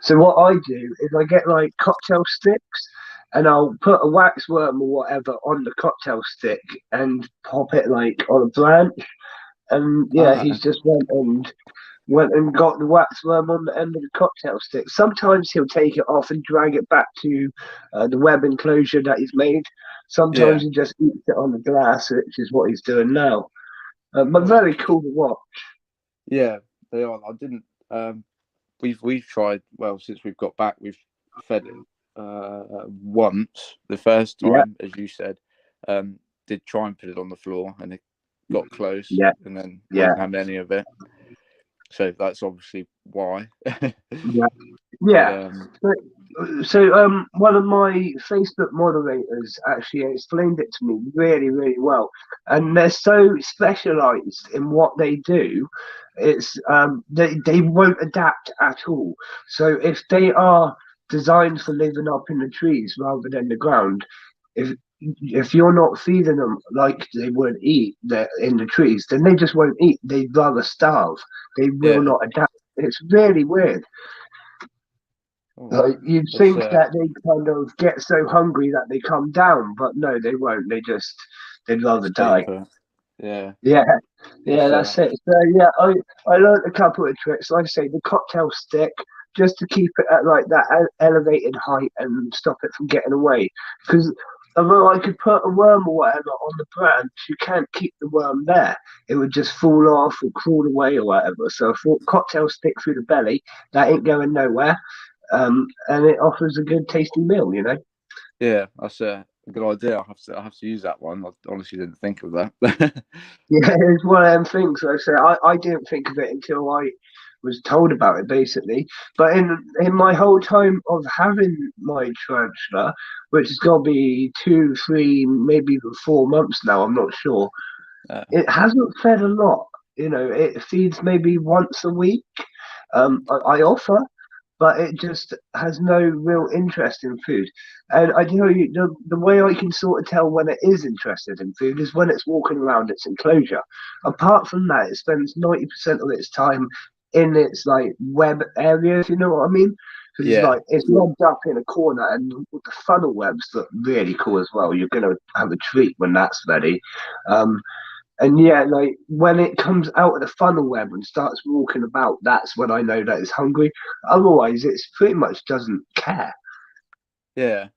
Speaker 1: So what I do is I get like cocktail sticks and I'll put a wax worm or whatever on the cocktail stick and pop it like on a branch. And yeah, he's just went and got the wax worm on the end of the cocktail stick. Sometimes he'll take it off and drag it back to the web enclosure that he's made. Sometimes
Speaker 2: yeah,
Speaker 1: he just eats it on the glass, which is what he's doing now. But very cool to watch.
Speaker 2: yeah. They are. I didn't. We've tried. Well, since we've got back, we've fed it once. The first time, as you said, did try and put it on the floor, and it got close, and then wouldn't have any of it. So that's obviously why.
Speaker 1: Yeah.
Speaker 2: But,
Speaker 1: So one of my Facebook moderators actually explained it to me really, really well. And they're so specialized in what they do, it's they won't adapt at all. So if they are designed for living up in the trees rather than the ground, if you're not feeding them like they would eat in the trees, then they just won't eat. They'd rather starve. They will not adapt. It's really weird. Like you'd think that they kind of get so hungry that they come down, but no, they won't. They'd rather die.
Speaker 2: Yeah.
Speaker 1: That's it. So yeah, I learned a couple of tricks. Like I say, the cocktail stick, just to keep it at like that elevated height and stop it from getting away. Because although I could put a worm or whatever on the branch, you can't keep the worm there. It would just fall off or crawl away or whatever. So I thought cocktail stick through the belly, that ain't going nowhere. And it offers a good tasty meal, you know.
Speaker 2: Yeah, that's a good idea. I have to use that one. I honestly didn't think of that.
Speaker 1: Yeah, it's one of them things. Like I say, I didn't think of it until I was told about it, basically. But in my whole time of having my tarantula, which has got to be 2, 3, maybe even 4 months now, I'm not sure. It hasn't fed a lot. You know, it feeds maybe once a week. I offer, but it just has no real interest in food. And I tell you, the way I can sort of tell when it is interested in food is when it's walking around its enclosure. Apart from that, it spends 90% of its time in its like web area, if you know what I mean. Because it's locked up in a corner, and the funnel webs look really cool as well. You're gonna have a treat when that's ready. And yeah, like when it comes out of the funnel web and starts walking about, that's when I know that it's hungry. Otherwise, it's pretty much doesn't care.
Speaker 2: Yeah,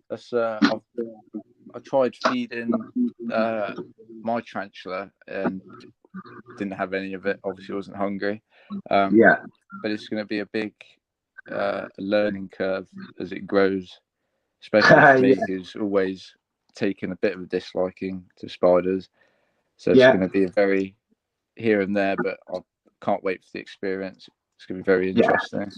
Speaker 2: that's. I tried feeding my tarantula and didn't have any of it. Obviously, wasn't hungry. But it's going to be a big learning curve as it grows, especially for me, who's always taken a bit of a disliking to spiders. So it's going to be a very here and there, but I can't wait for the experience. It's going to be very interesting.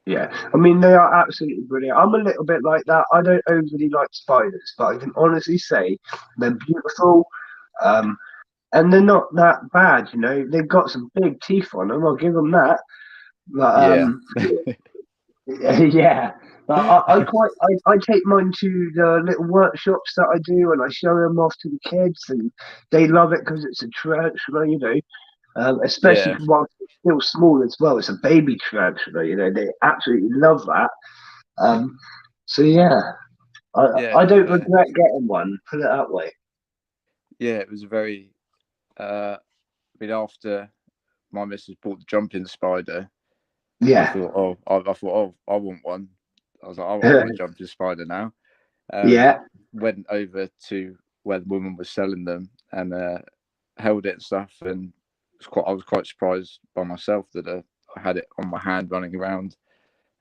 Speaker 1: Yeah, I mean, they are absolutely brilliant. I'm a little bit like that. I don't overly like spiders, but I can honestly say they're beautiful. And they're not that bad, you know. They've got some big teeth on them, I'll give them that. But yeah. But I take mine to the little workshops that I do, and I show them off to the kids, and they love it because it's a tarantula, you know. Especially while it's still small as well. It's a baby tarantula, you know. They absolutely love that. So yeah, I don't regret getting one. Put it that way.
Speaker 2: Yeah, it was a very. I mean, after my missus bought the jumping spider, I thought, I want one. I was like, I want a jumping spider now. Went over to where the woman was selling them and held it and stuff, and I was quite surprised by myself that I had it on my hand running around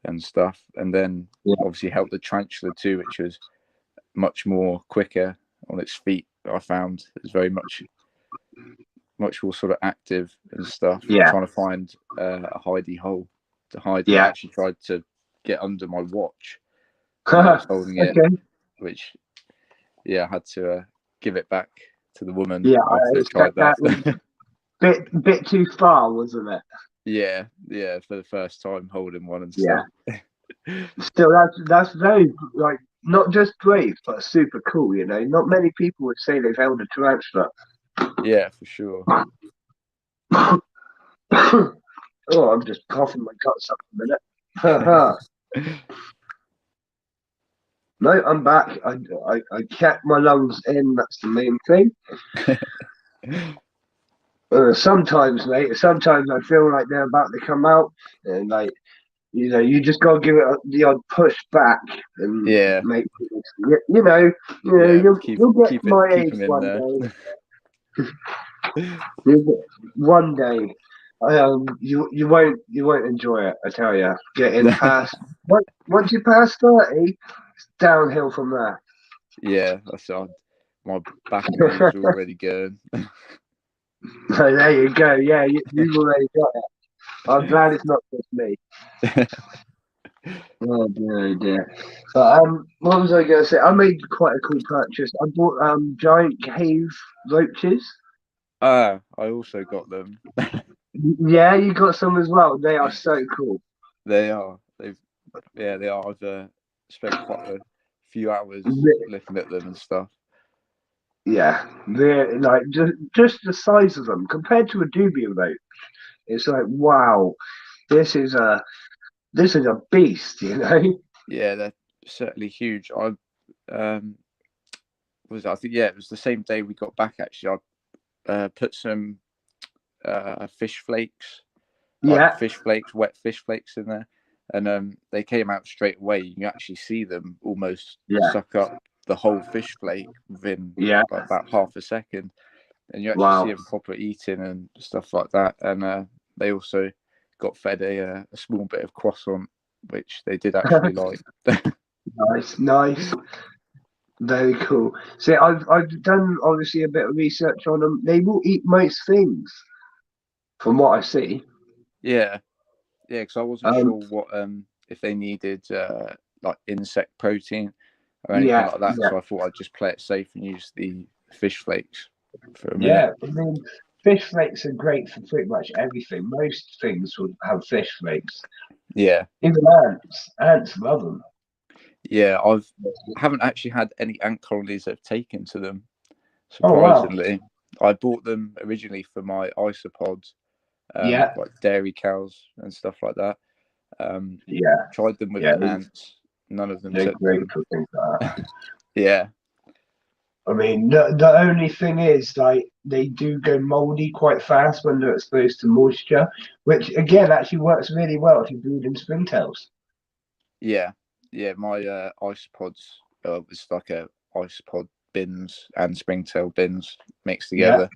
Speaker 2: and stuff. And then obviously helped the tarantula too, which was much more quicker on its feet I found is very much more sort of active and stuff.
Speaker 1: Yeah.
Speaker 2: Trying to find a hidey hole to hide.
Speaker 1: Yeah.
Speaker 2: I actually tried to get under my watch when I was holding it, which I had to give it back to the woman after it tried that.
Speaker 1: Bit too far, wasn't it?
Speaker 2: Yeah, for the first time holding one and stuff.
Speaker 1: Still, that's very, like, not just brave, but super cool. You know, not many people would say they've held a tarantula.
Speaker 2: Yeah, for sure.
Speaker 1: Oh, I'm just coughing my guts up a minute. No, I'm back. I kept my lungs in. That's the main thing. Sometimes, mate. Sometimes I feel like they're about to come out, and like, you know, you just gotta give it the odd push back and make. You know, you'll get my age one day. One day, you won't enjoy it. I tell you, getting past once you pass 30, it's downhill from there.
Speaker 2: Yeah, that's odd. My back and knees are already going.
Speaker 1: So there you go. Yeah, you've already got it. I'm glad it's not just me. Oh dear. But what was I going to say? I made quite a cool purchase. I bought giant cave roaches.
Speaker 2: I also got them.
Speaker 1: Yeah, you got some as well. They are so cool.
Speaker 2: They are. They are. I've spent quite a few hours looking at them and stuff.
Speaker 1: Yeah, they're like just the size of them compared to a dubia roach. It's like, wow, this is a beast, you know.
Speaker 2: Yeah, they're certainly huge. I think it was the same day we got back. Actually, I put some fish flakes, wet fish flakes in there, and they came out straight away. You can actually see them almost suck up the whole fish flake within like about half a second, and you actually see them proper eating and stuff like that. And they also got fed a small bit of croissant, which they did actually like.
Speaker 1: Nice. Very cool. See, I've done obviously a bit of research on them. They will eat most things, from what I see.
Speaker 2: Yeah, because I wasn't sure what if they needed like insect protein or anything like that. So I thought I'd just play it safe and use the fish flakes for a minute.
Speaker 1: Yeah, I mean, fish flakes are great for pretty much everything. Most things would have fish flakes.
Speaker 2: Yeah.
Speaker 1: Even ants love them.
Speaker 2: Yeah, I haven't actually had any ant colonies that have taken to them. Surprisingly, I bought them originally for my isopods, like dairy cows and stuff like that. Tried them with the ants. None of them took them.
Speaker 1: For things like that.
Speaker 2: Yeah.
Speaker 1: I mean, the only thing is, like, they do go moldy quite fast when they're exposed to moisture, which again actually works really well if you breed in springtails.
Speaker 2: Yeah, my isopods was like a isopod bins and springtail bins mixed together.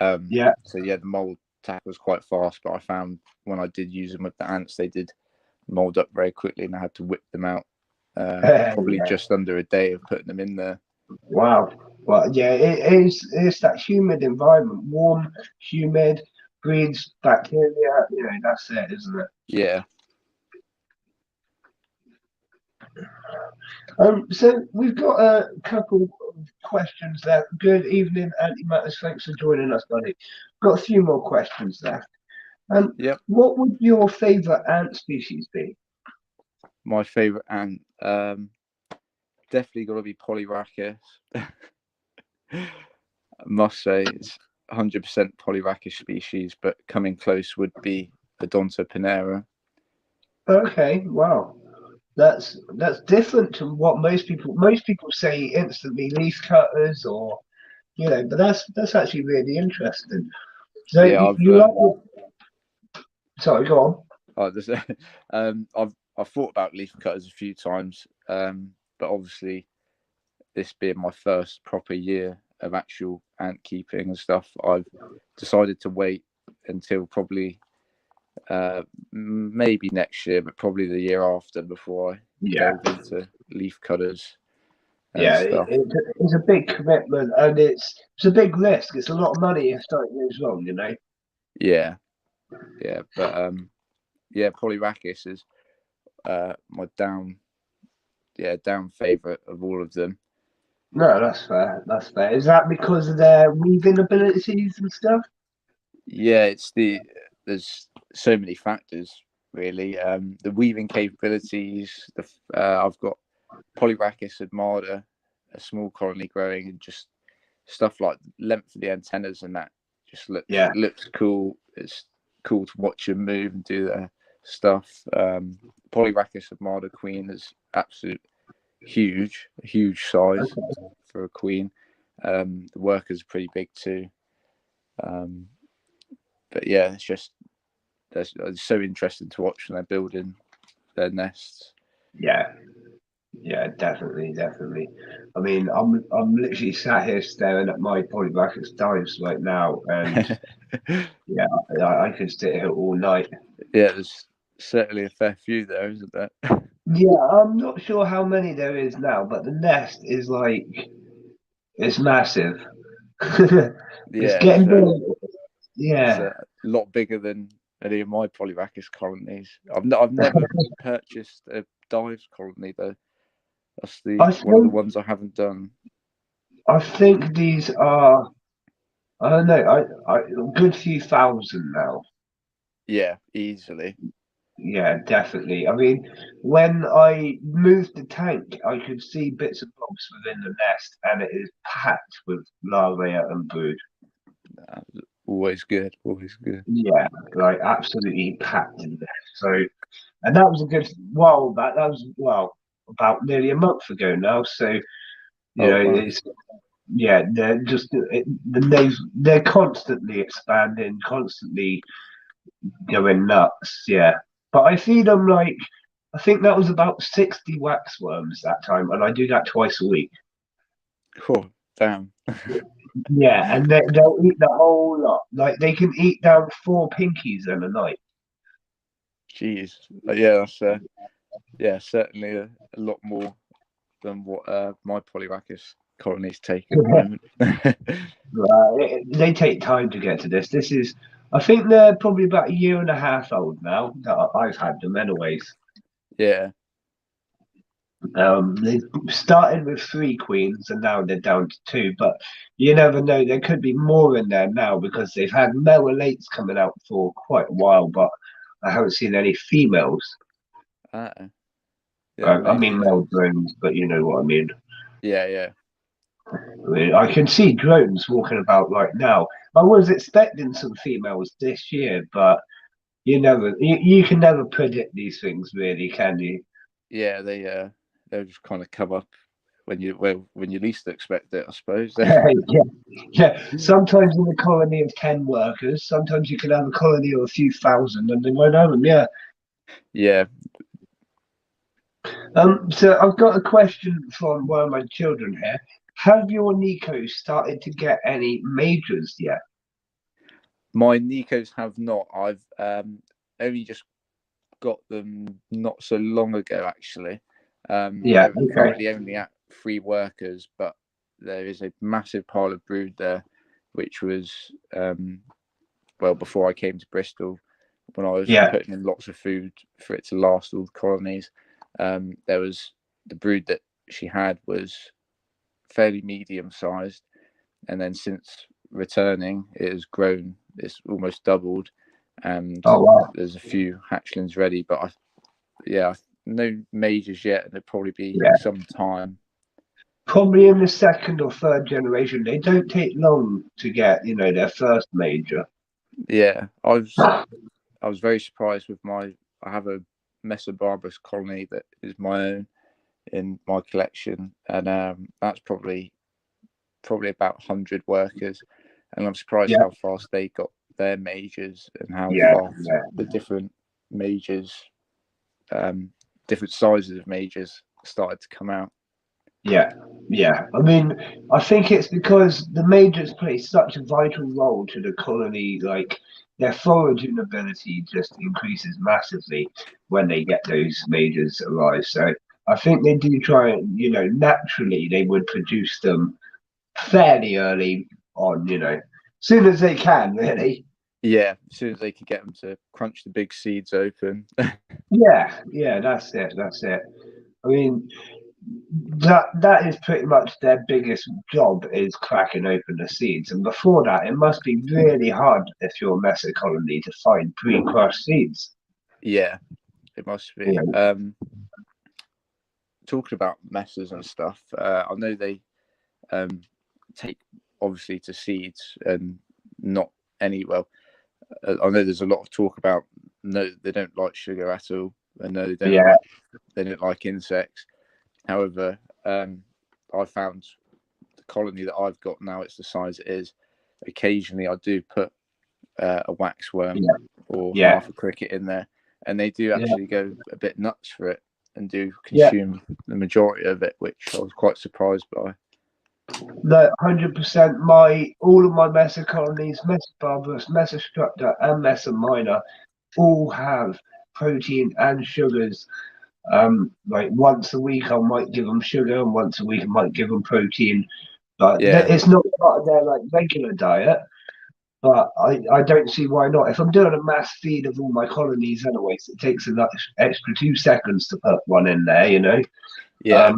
Speaker 2: So the mold attack was quite fast, but I found when I did use them with the ants, they did mold up very quickly, and I had to whip them out probably just under a day of putting them in there.
Speaker 1: Wow. Well, yeah, it's that humid environment, warm, humid, breeds bacteria. You know, that's it, isn't it?
Speaker 2: Yeah.
Speaker 1: So we've got a couple of questions left. Good evening, Antimatters. Thanks for joining us, buddy. Got a few more questions left. What would your favourite ant species be?
Speaker 2: My favourite ant, definitely got to be Polyrhachis. I must say it's 100% Polyrhachis species, but coming close would be Odontopanera.
Speaker 1: Okay, wow. That's different to what most people say instantly leaf cutters, or but that's actually really interesting. So sorry, go
Speaker 2: on. I've thought about leaf cutters a few times, but obviously this being my first proper year of actual ant keeping and stuff, I've decided to wait until probably maybe next year, but probably the year after before I delve into leaf cutters. and
Speaker 1: Yeah,
Speaker 2: stuff.
Speaker 1: it's a big commitment, and it's a big risk. It's a lot of money if something goes wrong,
Speaker 2: Yeah, yeah, but yeah, Polyrachis is my down favorite of all of them.
Speaker 1: No, that's fair. That's fair. Is that because of their weaving abilities and stuff?
Speaker 2: Yeah, there's so many factors really. The weaving capabilities. I've got Polyrachis armada, a small colony growing, and just stuff like length of the antennas and that just looks cool. It's cool to watch them move and do their stuff. Polyrachis armada queen is absolute a huge size for a queen. The workers are pretty big too. But yeah, it's so interesting to watch when they're building their nests.
Speaker 1: Yeah, definitely. I mean, I'm literally sat here staring at my Polyrachis dives right now, and yeah, I could sit here all night.
Speaker 2: Yeah, there's certainly a fair few there, isn't there?
Speaker 1: Yeah, I'm not sure how many there is now, but the nest is like it's massive. It's
Speaker 2: Yeah,
Speaker 1: getting big.
Speaker 2: it's
Speaker 1: Yeah.
Speaker 2: a lot bigger than any of my Polyrachis colonies. I've never purchased a dives colony though. That's one of the ones I haven't done.
Speaker 1: I think these are, I don't know, a good few thousand now.
Speaker 2: Yeah, easily.
Speaker 1: Yeah, definitely. I mean, when I moved the tank, I could see bits and bobs within the nest, and it is packed with larvae and brood.
Speaker 2: Always good, always good.
Speaker 1: Yeah, like absolutely packed in there. So, and that was a good while back. That was about nearly a month ago now. So,
Speaker 2: Wow.
Speaker 1: it's yeah, they're just they're constantly expanding, constantly going nuts. Yeah, but I feed them like I think that was about 60 waxworms that time, and I do that twice a week.
Speaker 2: Cool. Damn.
Speaker 1: Yeah, and they'll eat the whole lot. Like they can eat down 4 pinkies in a night.
Speaker 2: Jeez. Yeah, that's certainly a lot more than what my Polyrachis colonies take at the moment.
Speaker 1: They take time to get to this. This is, I think they're probably about a year and a half old now that I've had them, anyways.
Speaker 2: Yeah.
Speaker 1: They started with 3 queens and now they're down to 2, but you never know. There could be more in there now because they've had male elates coming out for quite a while, but I haven't seen any females.
Speaker 2: Yeah,
Speaker 1: I mean male drones, but you know what I mean.
Speaker 2: Yeah.
Speaker 1: I mean, I can see drones walking about right now. I was expecting some females this year, but you can never predict these things, really, can you?
Speaker 2: Yeah, they'll just kind of come up when you least expect it, I suppose.
Speaker 1: Yeah. Sometimes in a colony of 10 workers, sometimes you can have a colony of a few thousand, and they won't have them. Yeah.
Speaker 2: Yeah.
Speaker 1: So I've got a question from one of my children here. Have your Nicos started to get any majors yet?
Speaker 2: My Nicos have not. I've only just got them not so long ago, actually. They're currently only at 3 workers, but there is a massive pile of brood there, which was before I came to Bristol, when I was putting in lots of food for it to last all the colonies. There was the brood that she had was fairly medium sized, and then since returning it has grown. It's almost doubled, and there's a few hatchlings ready, but no majors yet, and it'll probably be some time.
Speaker 1: Probably in the 2nd or 3rd generation. They don't take long to get their first major.
Speaker 2: Yeah, I was very surprised with I have a Mesobarbarus colony that is my own in my collection, and that's probably about 100 workers, and I'm surprised how fast they got their majors and how fast the different majors, different sizes of majors started to come out.
Speaker 1: Yeah. I mean, I think it's because the majors play such a vital role to the colony. Like their foraging ability just increases massively when they get those majors arrive. So I think they do try and, naturally they would produce them fairly early on, soon as they can, really.
Speaker 2: Yeah, as soon as they can get them to crunch the big seeds open.
Speaker 1: Yeah, that's it. I mean, that is pretty much their biggest job, is cracking open the seeds. And before that, it must be really hard if you're a Mesa colony to find pre-crushed seeds.
Speaker 2: Yeah, it must be.
Speaker 1: Yeah.
Speaker 2: Talking about messes and stuff, I know they take obviously to seeds and not any. Well, I know there's a lot of talk about no, they don't like sugar at all, and no, they don't like insects. However, I found the colony that I've got now, it's the size it is. Occasionally, I do put a waxworm or half a cricket in there, and they do actually go a bit nuts for it and do consume the majority of it, which I was quite surprised by.
Speaker 1: No, 100%. All of my Mesa colonies, Mesa barbarus, Mesa structa, and Mesa minor, all have protein and sugars. Like once a week, I might give them sugar, and once a week, I might give them protein. But it's not part of their regular diet. But I don't see why not. If I'm doing a mass feed of all my colonies, anyways, it takes an extra 2 seconds to put one in there,
Speaker 2: Yeah.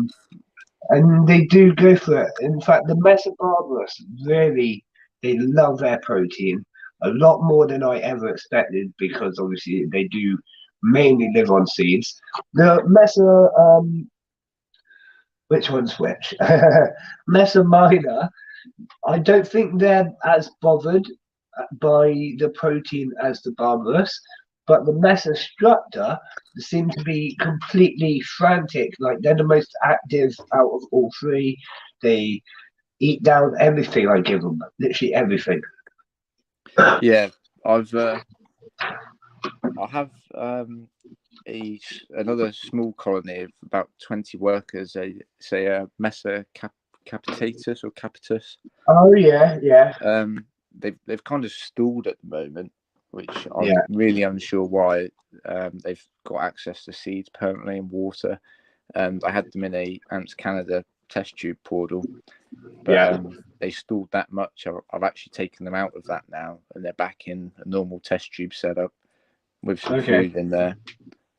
Speaker 1: And they do go for it. In fact, the Mesa barbarus really, they love their protein a lot more than I ever expected, because obviously they do mainly live on seeds. The Mesa, which one's which? Mesa minor, I don't think they're as bothered by the protein as the barbarus, but the Mesa structa seem to be completely frantic. Like, they're the most active out of all three. They eat down everything I give them, literally everything.
Speaker 2: Yeah, I have another small colony of about 20 workers. Say a Mesa capitatus or capitus.
Speaker 1: Oh yeah.
Speaker 2: They've kind of stalled at the moment, which I'm really unsure why. They've got access to seeds permanently and water, and I had them in a Ants Canada test tube portal, but they stalled that much. I've actually taken them out of that now, and they're back in a normal test tube setup with some food in there.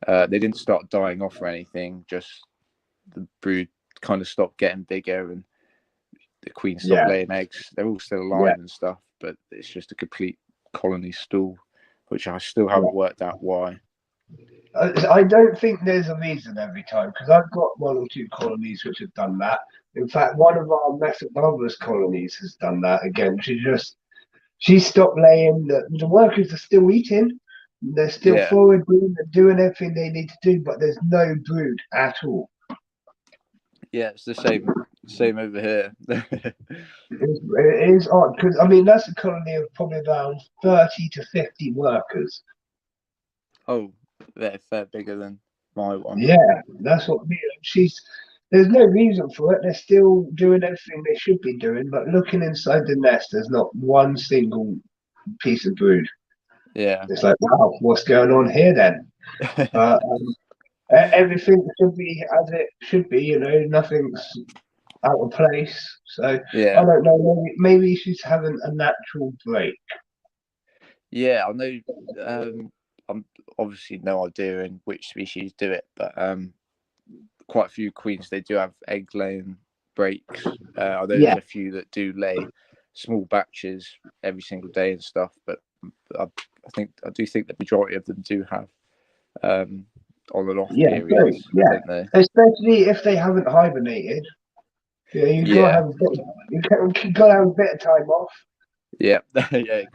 Speaker 2: They didn't start dying off or anything, just the brood kind of stopped getting bigger and the queen stopped laying eggs. They're all still alive and stuff, but it's just a complete colony stall, which I still haven't worked out why.
Speaker 1: I don't think there's a reason every time, because I've got 1 or 2 colonies which have done that. In fact, one of our Mesa barbarus colonies has done that again. She stopped laying. The workers are still eating. They're still forward brooding. They're doing everything they need to do, but there's no brood at all.
Speaker 2: Yeah, it's the same over here.
Speaker 1: It is odd, because I mean that's a colony of probably around 30 to 50 workers.
Speaker 2: Oh, they're fair bigger than my one.
Speaker 1: Yeah, that's what I mean. There's no reason for it. They're still doing everything they should be doing, but looking inside the nest, there's not one single piece of brood.
Speaker 2: Yeah,
Speaker 1: it's like, wow, what's going on here then? But everything should be as it should be. Nothing's out of place. So I don't know. Maybe she's having a natural break.
Speaker 2: Yeah, I know. I'm obviously no idea in which species do it, but quite a few queens, they do have egg laying breaks. I know there's a few that do lay small batches every single day and stuff, but I do think the majority of them do have on and off periods, don't they?
Speaker 1: Especially if they haven't hibernated. You've got to have a bit of time off.
Speaker 2: Yeah, it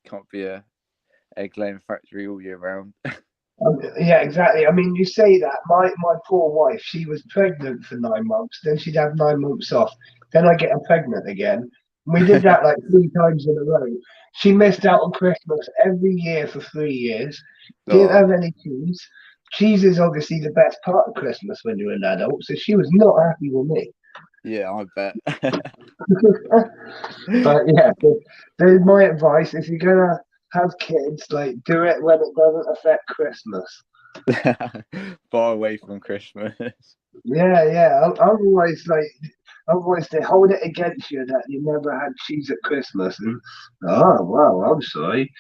Speaker 2: can't be a egg laying factory all year round.
Speaker 1: Yeah, exactly. I mean, you say that. My poor wife, she was pregnant for 9 months. Then she'd have 9 months off. Then I get her pregnant again. And we did that like 3 times in a row. She missed out on Christmas every year for 3 years. Didn't have any cheese. Cheese is obviously the best part of Christmas when you're an adult. So she was not happy with me.
Speaker 2: Yeah, I bet.
Speaker 1: But yeah, there's my advice. If you're gonna have kids, do it when it doesn't affect Christmas.
Speaker 2: Far away from Christmas.
Speaker 1: Yeah. Otherwise they hold it against you that you never had cheese at Christmas. And oh wow, I'm sorry.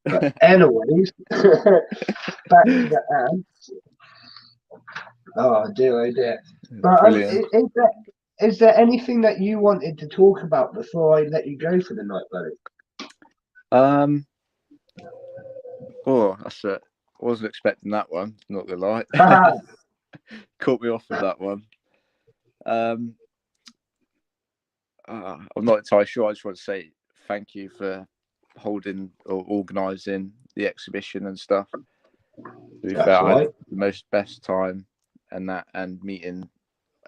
Speaker 1: But anyways, back to the ants. Oh dear. But
Speaker 2: Brilliant.
Speaker 1: is there anything that you wanted to talk about before I let you go for the night, buddy?
Speaker 2: Oh, I wasn't expecting that one. Not gonna lie, caught me off with that one. I'm not entirely sure. I just want to say thank you for holding or organising the exhibition and stuff. To be fair, I had the best time and meeting.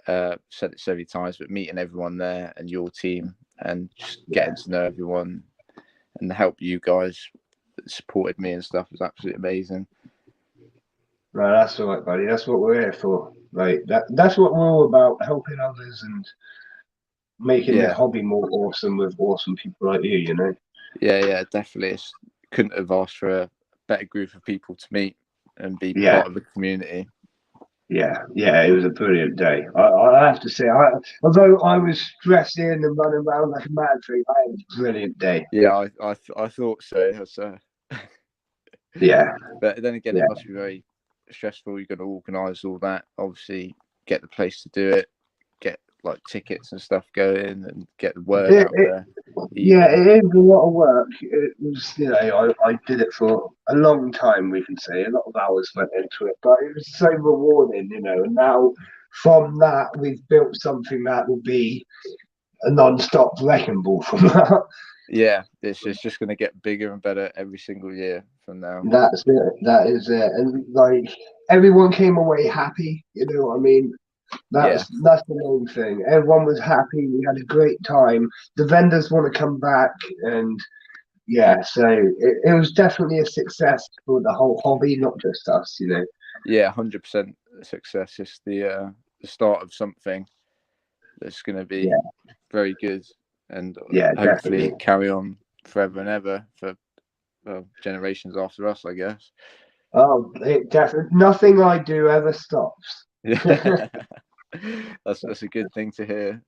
Speaker 2: Said it so many times, but meeting everyone there and your team and just getting to know everyone and help you guys that supported me and stuff was absolutely amazing.
Speaker 1: Right, that's all right, buddy. That's what we're here for. Right, that's what we're all about, helping others and making the hobby more awesome with awesome people like you, you know?
Speaker 2: Yeah, definitely. Couldn't have asked for a better group of people to meet and be part of the community.
Speaker 1: Yeah, it was a brilliant day. I have to say, although I was stressed in and running around like a mad thing, I had a brilliant day.
Speaker 2: Yeah, I thought so.
Speaker 1: Yeah.
Speaker 2: But then again, it must be very stressful. You've got to organise all that. Obviously, get the place to do it, get like tickets and stuff going, and get the word out there.
Speaker 1: Yeah, it is a lot of work. It was, I did it for a long time. We can say a lot of hours went into it, but it was so rewarding, And now from that, we've built something that will be a non-stop wrecking ball from that.
Speaker 2: Yeah, it's just going to get bigger and better every single year from now.
Speaker 1: That's it. That is it. And like everyone came away happy. You know what I mean? That's the main thing. Everyone was happy. We had a great time. The vendors want to come back, and so it was definitely a success for the whole hobby, not just us.
Speaker 2: Yeah, 100% success. It's the start of something that's going to be very good and hopefully definitely carry on forever and ever for generations after us, I guess.
Speaker 1: Oh, it definitely nothing I do ever stops.
Speaker 2: Yeah, that's a good thing to hear.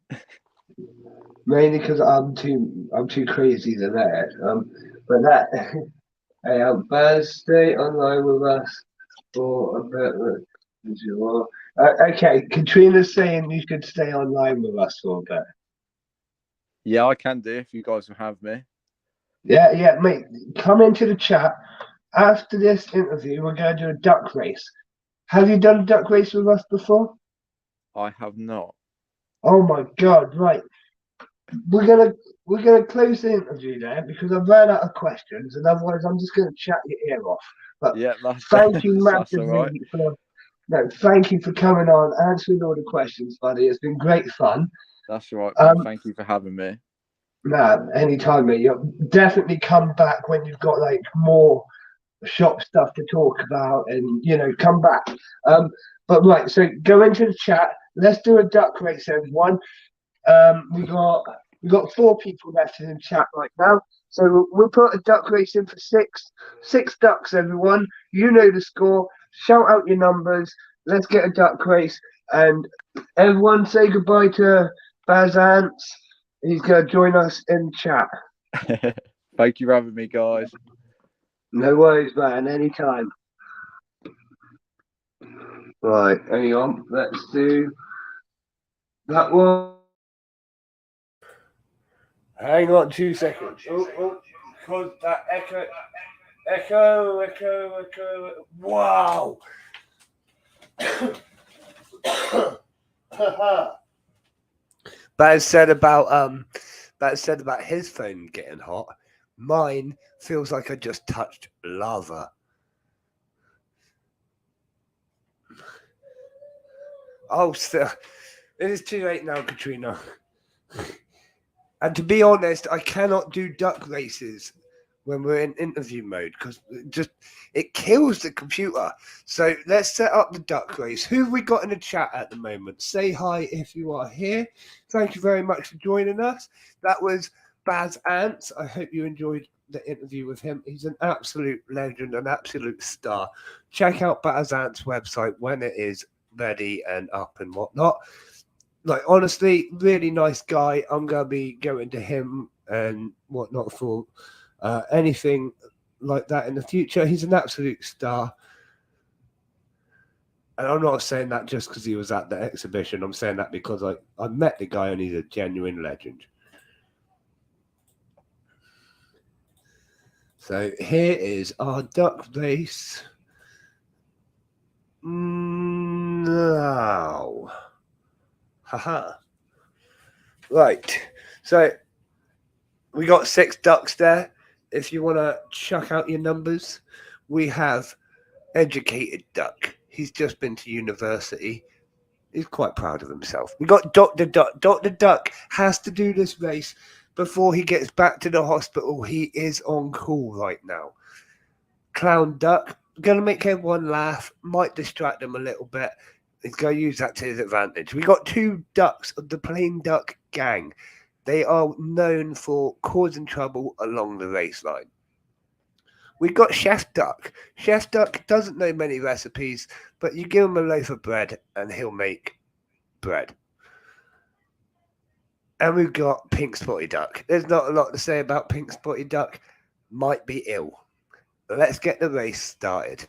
Speaker 1: Mainly because I'm too crazy to that. But that hey, Baz, stay online with us for a bit. Okay, Katrina's saying you could stay online with us for a bit.
Speaker 2: Yeah, I can do if you guys will have me.
Speaker 1: Yeah, mate. Come into the chat. After this interview, we're going to do a duck race. Have you done a duck race with us before?
Speaker 2: I have not.
Speaker 1: Oh my God! Right, we're gonna close the interview there because I've run out of questions, and otherwise I'm just gonna chat your ear off. But thank you massively thank you for coming on, answering all the questions, buddy. It's been great fun.
Speaker 2: That's right, man. Thank you for having me.
Speaker 1: Nah, anytime, mate. You'll definitely come back when you've got like more shop stuff to talk about, and come back. But right, so go into the chat. Let's do a duck race, everyone. We got 4 people left in the chat right now, so we'll put a duck race in for six ducks, everyone. You know the score. Shout out your numbers. Let's get a duck race, and everyone say goodbye to BazAntz. He's gonna join us in chat.
Speaker 2: Thank you for having me, guys.
Speaker 1: No worries, man. Anytime. Right, hang on. Let's do that one. Hang on 2 seconds. Because that echo. Wow. Baz said about his phone getting hot. Mine feels like I just touched lava. Oh, still, it is too late now, Katrina. And to be honest, I cannot do duck races when we're in interview mode because it kills the computer. So let's set up the duck race. Who have we got in the chat at the moment? Say hi if you are here. Thank you very much for joining us. That was BazAntz. I hope you enjoyed the interview with him. He's an absolute legend, an absolute star. Check out BazAntz website when it is ready and up and whatnot. Like, honestly, really nice guy. I'm going to be going to him and whatnot for anything like that in the future. He's an absolute star. And I'm not saying that just because he was at the exhibition. I'm saying that because I met the guy and he's a genuine legend. So here is our duck race. Now. Haha. Right. So we got 6 ducks there. If you want to chuck out your numbers, we have Educated Duck. He's just been to university. He's quite proud of himself. We got Dr. Duck. Dr. Duck has to do this race before he gets back to the hospital. He is on call right now. Clown Duck, going to make everyone laugh, might distract them a little bit. He's going to use that to his advantage. We got 2 ducks of the Plain Duck gang. They are known for causing trouble along the race line. We've got Chef Duck. Chef Duck doesn't know many recipes, but you give him a loaf of bread and he'll make bread. And we've got Pink Spotty Duck. There's not a lot to say about Pink Spotty Duck. Might be ill. Let's get the race started.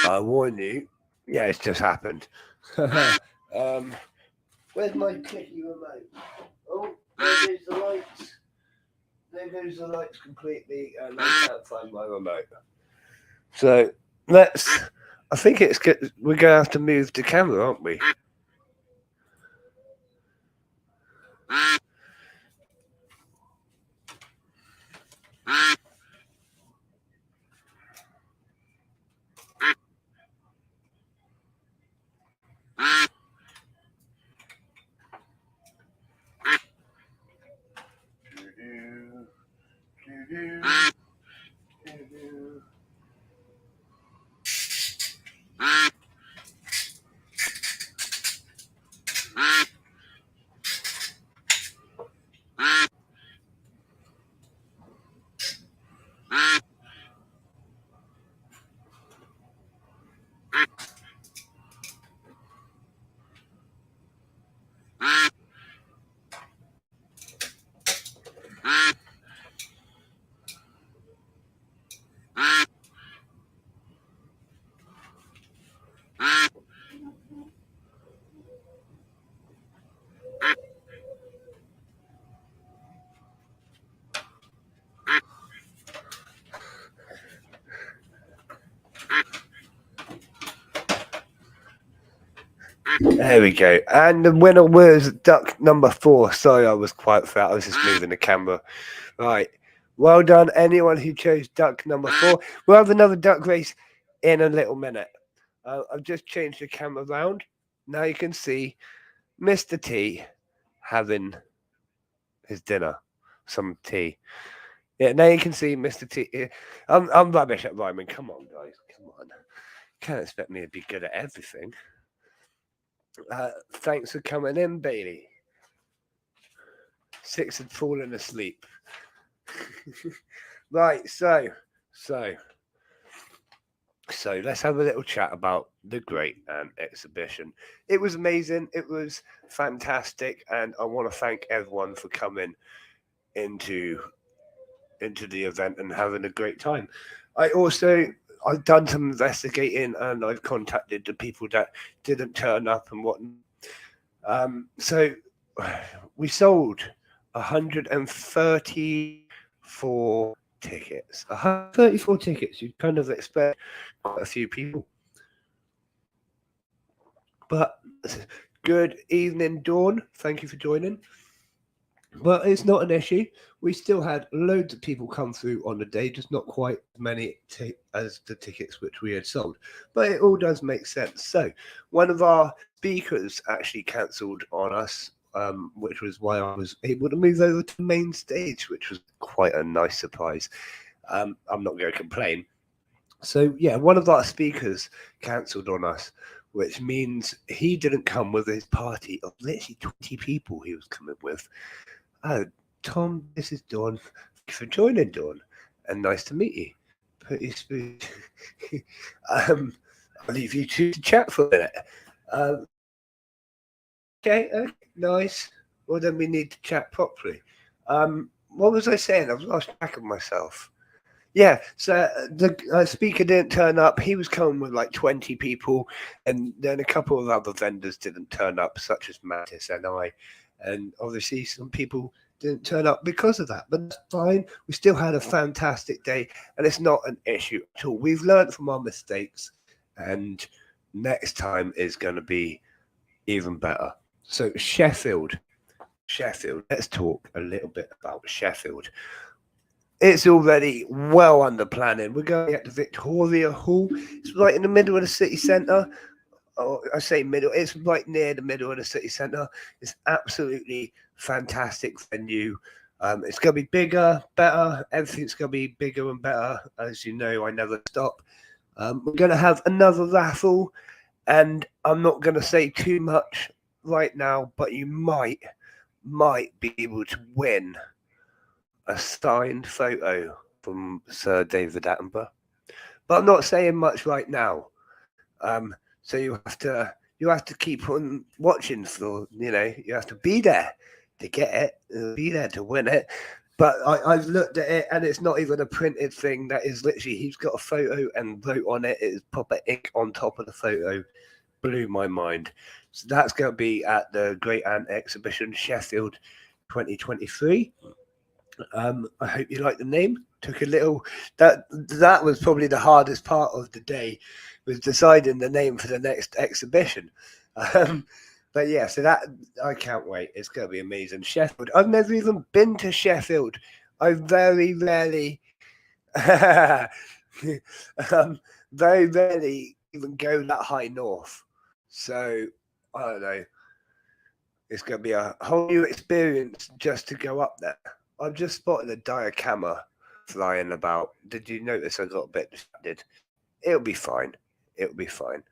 Speaker 1: I warn you. Yeah, it's just happened. Where's my clicky remote? Oh, there goes the lights. There goes the lights completely, and I can't find my remote. So let's. I think it's good. We're gonna have to move the camera, aren't we? There we go. And the winner was duck number 4. Sorry, I was quite fat. I was just moving the camera. Right. Well done, anyone who chose duck number 4. We'll have another duck race in a little minute. I've just changed the camera around. Now you can see Mr. T having his dinner. Some tea. Yeah, now you can see Mr. T. I'm rubbish at rhyming. Come on, guys. Come on. Can't expect me to be good at everything. Thanks for coming in, Bailey. 6 had fallen asleep. Right, so let's have a little chat about the Great Ant exhibition. It was amazing. It was fantastic, and I want to thank everyone for coming into the event and having a great time. I've done some investigating and I've contacted the people that didn't turn up and whatnot. So we sold 134 tickets. 134 tickets. You'd kind of expect quite a few people. But good evening, Dawn. Thank you for joining. But it's not an issue. We still had loads of people come through on the day, just not quite as many as the tickets which we had sold. But it all does make sense. So one of our speakers actually cancelled on us, which was why I was able to move over to the main stage, which was quite a nice surprise. I'm not going to complain. So yeah, one of our speakers cancelled on us, which means he didn't come with his party of literally 20 people he was coming with. Oh, Tom, this is Dawn. Thanks for joining, Dawn, and nice to meet you. Pretty smooth. I'll leave you two to chat for a minute. Okay, nice. Well, then we need to chat properly. What was I saying? I've lost track of myself. Yeah, so the speaker didn't turn up. He was coming with like 20 people, and then a couple of other vendors didn't turn up, such as Mattis and I. And obviously, some people didn't turn up because of that, but that's fine. We still had a fantastic day, and it's not an issue at all. We've learned from our mistakes, and next time is going to be even better. So, Sheffield. Let's talk a little bit about Sheffield. It's already well under planning. We're going at the Victoria Hall. It's right in the middle of the city centre. Oh, I say middle. It's right near the middle of the city centre. It's absolutely fantastic venue. It's going to be bigger, better. Everything's going to be bigger and better. As you know, I never stop. We're going to have another raffle, and I'm not going to say too much right now, but you might be able to win a signed photo from Sir David Attenborough. But I'm not saying much right now. So you have to keep on watching for, you have to be there to get it, be there to win it. But I've looked at it, and it's not even a printed thing. That is literally, he's got a photo and wrote on it. It is proper ink on top of the photo. Blew my mind. So that's going to be at the Great Ant Exhibition, Sheffield 2023. I hope you like the name. Took a little, that was probably the hardest part of the day, was deciding the name for the next exhibition. But yeah, so that, I can't wait. It's going to be amazing. Sheffield. I've never even been to Sheffield. I very rarely, very rarely even go that high north. So I don't know. It's going to be a whole new experience just to go up there. I've just spotted a diorama flying about. Did you notice I got a bit distracted? It'll be fine. It'll be fine.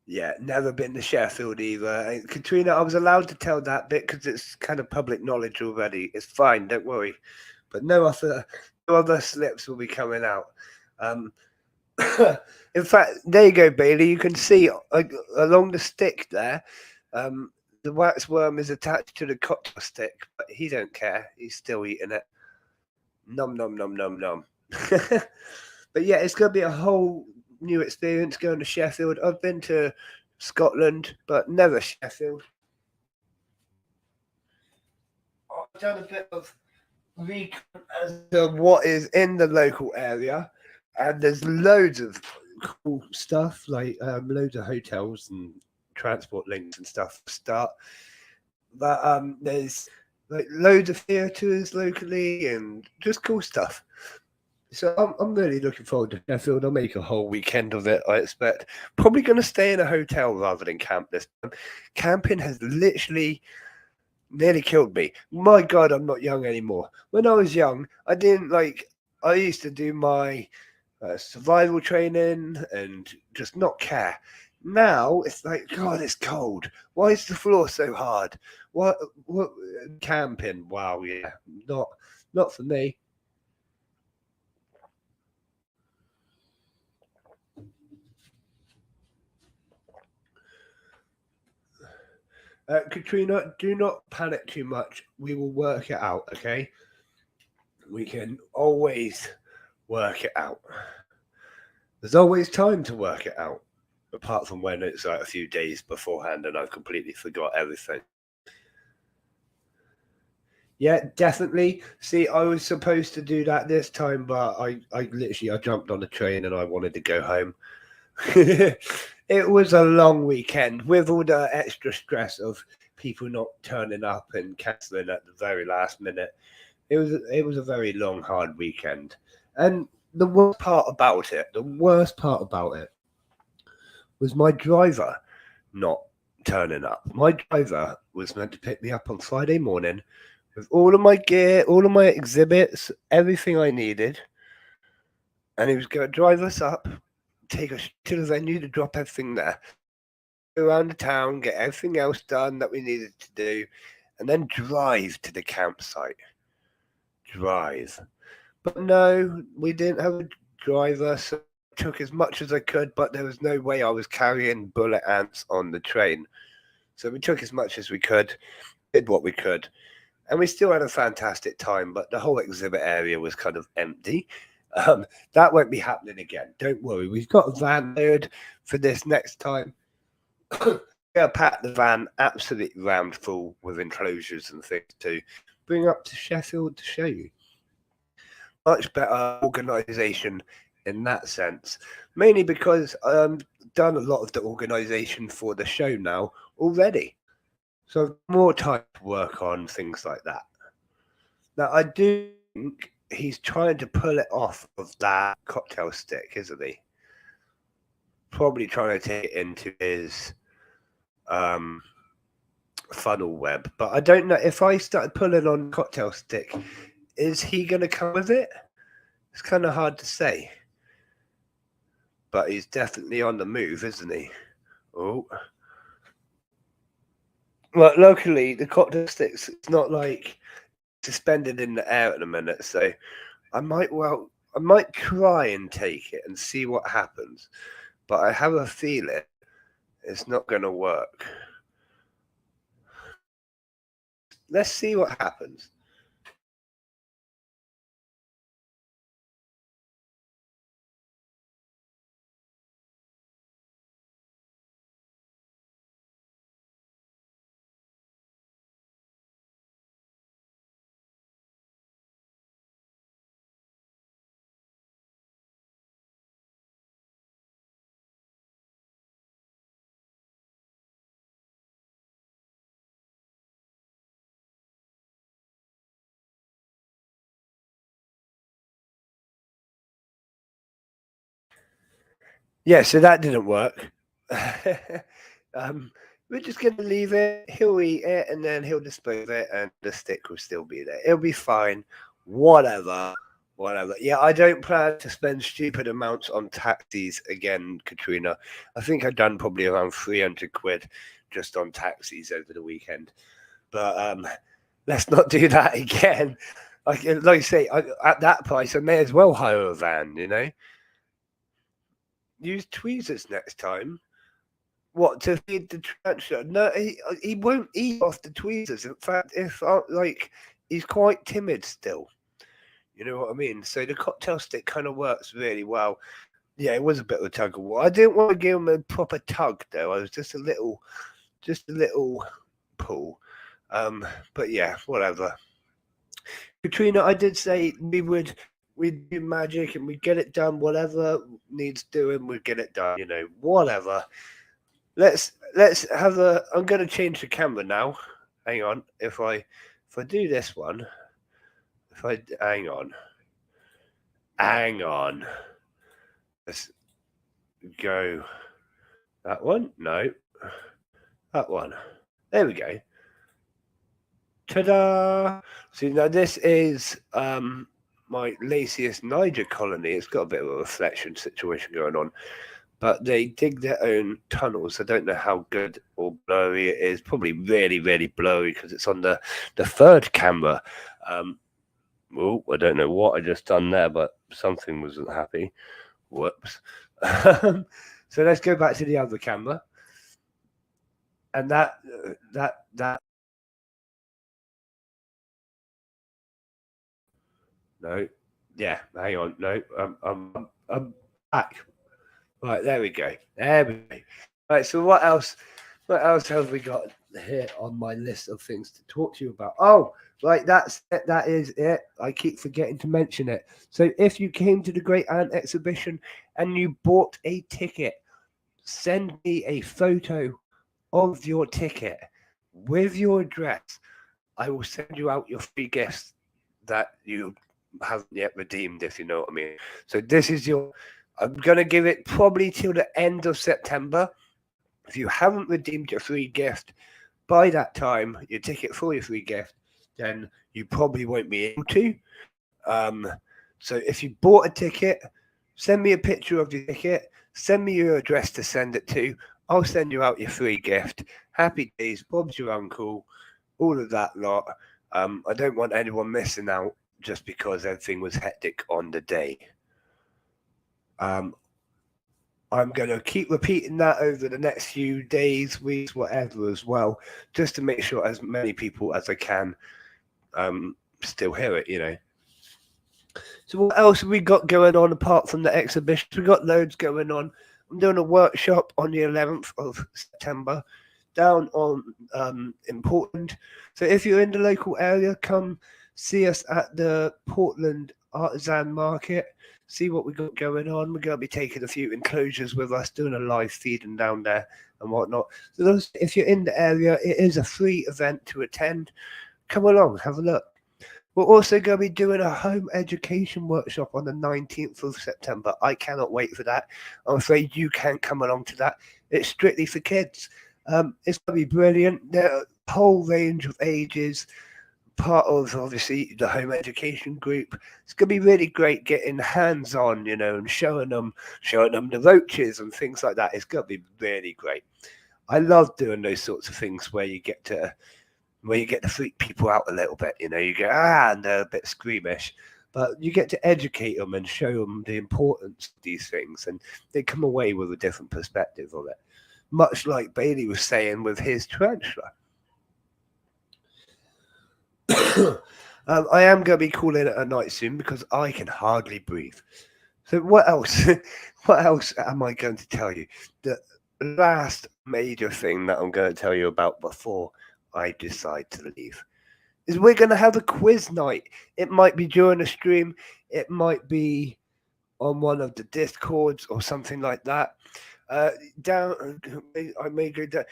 Speaker 1: Yeah, never been to Sheffield either. Katrina, I was allowed to tell that bit because it's kind of public knowledge already. It's fine, don't worry. But no other slips will be coming out. In fact, there you go, Bailey. You can see along the stick there, the waxworm is attached to the cocktail stick, but he don't care. He's still eating it. Nom, nom, nom, nom, nom. But yeah, it's going to be a whole new experience going to Sheffield. I've been to Scotland, but never Sheffield. I've done a bit of recon as to what is in the local area, and there's loads of cool stuff, like loads of hotels and transport links and stuff to start. But there's like loads of theatres locally and just cool stuff. So I'm really looking forward to Sheffield. I'll make a whole weekend of it, I expect. Probably going to stay in a hotel rather than camp this time. Camping has literally nearly killed me. My God, I'm not young anymore. When I was young, I used to do my survival training and just not care. Now it's like, God, it's cold. Why is the floor so hard? What camping? Wow, yeah, not for me. Katrina, do not panic too much. We will work it out, okay? We can always work it out. There's always time to work it out, apart from when it's like a few days beforehand and I've completely forgot everything. Yeah, definitely. See, I was supposed to do that this time, but I jumped on the train and I wanted to go home. It was a long weekend with all the extra stress of people not turning up and cancelling at the very last minute. It was a very long, hard weekend. And the worst part about it was my driver not turning up. My driver was meant to pick me up on Friday morning with all of my gear, all of my exhibits, everything I needed. And he was going to drive us up, take us to the venue to drop everything there, go around the town, get everything else done that we needed to do, and then drive to the campsite. Drive. But no, we didn't have a driver, so I took as much as I could, but there was no way I was carrying bullet ants on the train. So we took as much as we could, did what we could, and we still had a fantastic time, but the whole exhibit area was kind of empty. That won't be happening again. Don't worry. We've got a van hired for this next time. We're going to pack the van absolutely rammed full with enclosures and things to bring up to Sheffield to show you. Much better organisation in that sense, mainly because I've done a lot of the organisation for the show now already. So more time to work on things like that. Now, I do think he's trying to pull it off of that cocktail stick, isn't he? Probably trying to take it into his funnel web. But I don't know, if I started pulling on cocktail stick, is he going to come with it? It's kind of hard to say. But he's definitely on the move, isn't he? Oh. Well, luckily, the cocktail sticks, it's not like suspended in the air at the minute, so I might try and take it and see what happens, but I have a feeling it's not going to work. Let's see what happens. Yeah, so that didn't work. We're just going to leave it. He'll eat it, and then he'll dispose of it, and the stick will still be there. It'll be fine. Whatever. Yeah, I don't plan to spend stupid amounts on taxis again, Katrina. I think I've done probably around 300 quid just on taxis over the weekend. But let's not do that again. Like I say, at that price, I may as well hire a van, you know? Use tweezers next time. What, to feed the tarantula? No, he won't eat off the tweezers. In fact, if he's quite timid still. You know what I mean? So the cocktail stick kind of works really well. Yeah, it was a bit of a tug of war. I didn't want to give him a proper tug though. I was just a little pull. But yeah, whatever. Katrina, I did say we'd do magic and we'd get it done. Whatever needs doing, we'd get it done. You know, whatever. Let's have a. I'm going to change the camera now. Hang on. If I do this one, hang on. Let's go. That one? No. That one. There we go. Ta-da! See, now this is my Lasius niger colony. It's got a bit of a reflection situation going on. But they dig their own tunnels. I don't know how good or blurry it is. Probably really, really blurry because it's on the third camera. I don't know what I just done there, but something wasn't happy. Whoops. So let's go back to the other camera. And that. No. Yeah, hang on. No, I'm back. Right, there we go. Right, so what else have we got here on my list of things to talk to you about? Oh, right, that's it. That is it. I keep forgetting to mention it. So if you came to the Great Ant exhibition and you bought a ticket, send me a photo of your ticket with your address, I will send you out your free gifts that you haven't yet redeemed, if you know what I mean. So this is I'm going to give it probably till the end of September. If you haven't redeemed your free gift by that time, your ticket for your free gift, then you probably won't be able to. Um, so if you bought a ticket, send me a picture of your ticket, send me your address to send it to. I'll send you out your free gift. Happy days, Bob's your uncle, all of that lot. I don't want anyone missing out just because everything was hectic on the day. I'm going to keep repeating that over the next few days, weeks, whatever as well, just to make sure as many people as I can still hear it, you know. So what else have we got going on apart from the exhibitions? We've got loads going on. I'm doing a workshop on the 11th of September down on in Portland. So if you're in the local area, come see us at the Portland Artisan Market. See what we got going on. We're going to be taking a few enclosures with us, doing a live feeding down there and whatnot. So if you're in the area, it is a free event to attend. Come along, have a look. We're also going to be doing a home education workshop on the 19th of September. I cannot wait for that. I'm afraid you can't come along to that. It's strictly for kids. It's going to be brilliant. There are a whole range of ages, part of obviously the home education group. It's going to be really great getting hands-on, you know, and showing them the roaches and things like that. It's going to be really great. I love doing those sorts of things where you get to freak people out a little bit, you know, you go, and they're a bit squeamish, but you get to educate them and show them the importance of these things, and they come away with a different perspective of it, much like Bailey was saying with his tarantula. I am going to be calling it a night soon because I can hardly breathe. So what else? What else am I going to tell you? The last major thing that I'm going to tell you about before I decide to leave is we're going to have a quiz night. It might be during a stream. It might be on one of the Discords or something like that. I may go down.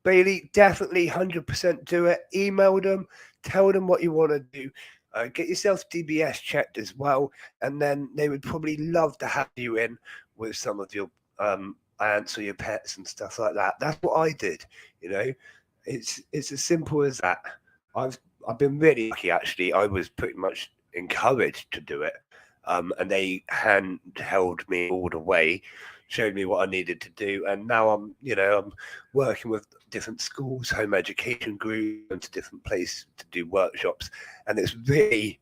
Speaker 1: Bailey, definitely 100% do it. Email them. Tell them what you want to do. Get yourself DBS checked as well. And then they would probably love to have you in with some of your aunts or your pets and stuff like that. That's what I did, you know. It's as simple as that. I've been really lucky, actually. I was pretty much encouraged to do it, and they held me all the way, showed me what I needed to do, and now I'm working with different schools, home education groups, and to different places to do workshops, and it's really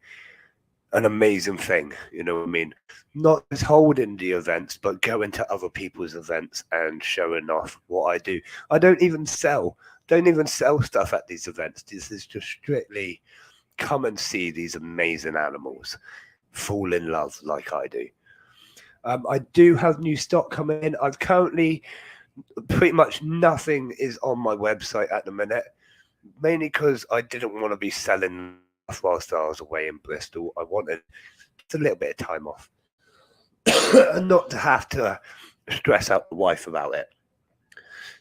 Speaker 1: an amazing thing, you know what I mean? Not just holding the events, but going to other people's events and showing off what I do. I don't even sell stuff at these events. This is just strictly come and see these amazing animals, fall in love like I do. I do have new stock coming in. I've currently pretty much nothing is on my website at the minute, mainly because I didn't want to be selling whilst I was away in Bristol. I wanted just a little bit of time off and not to have to stress out the wife about it.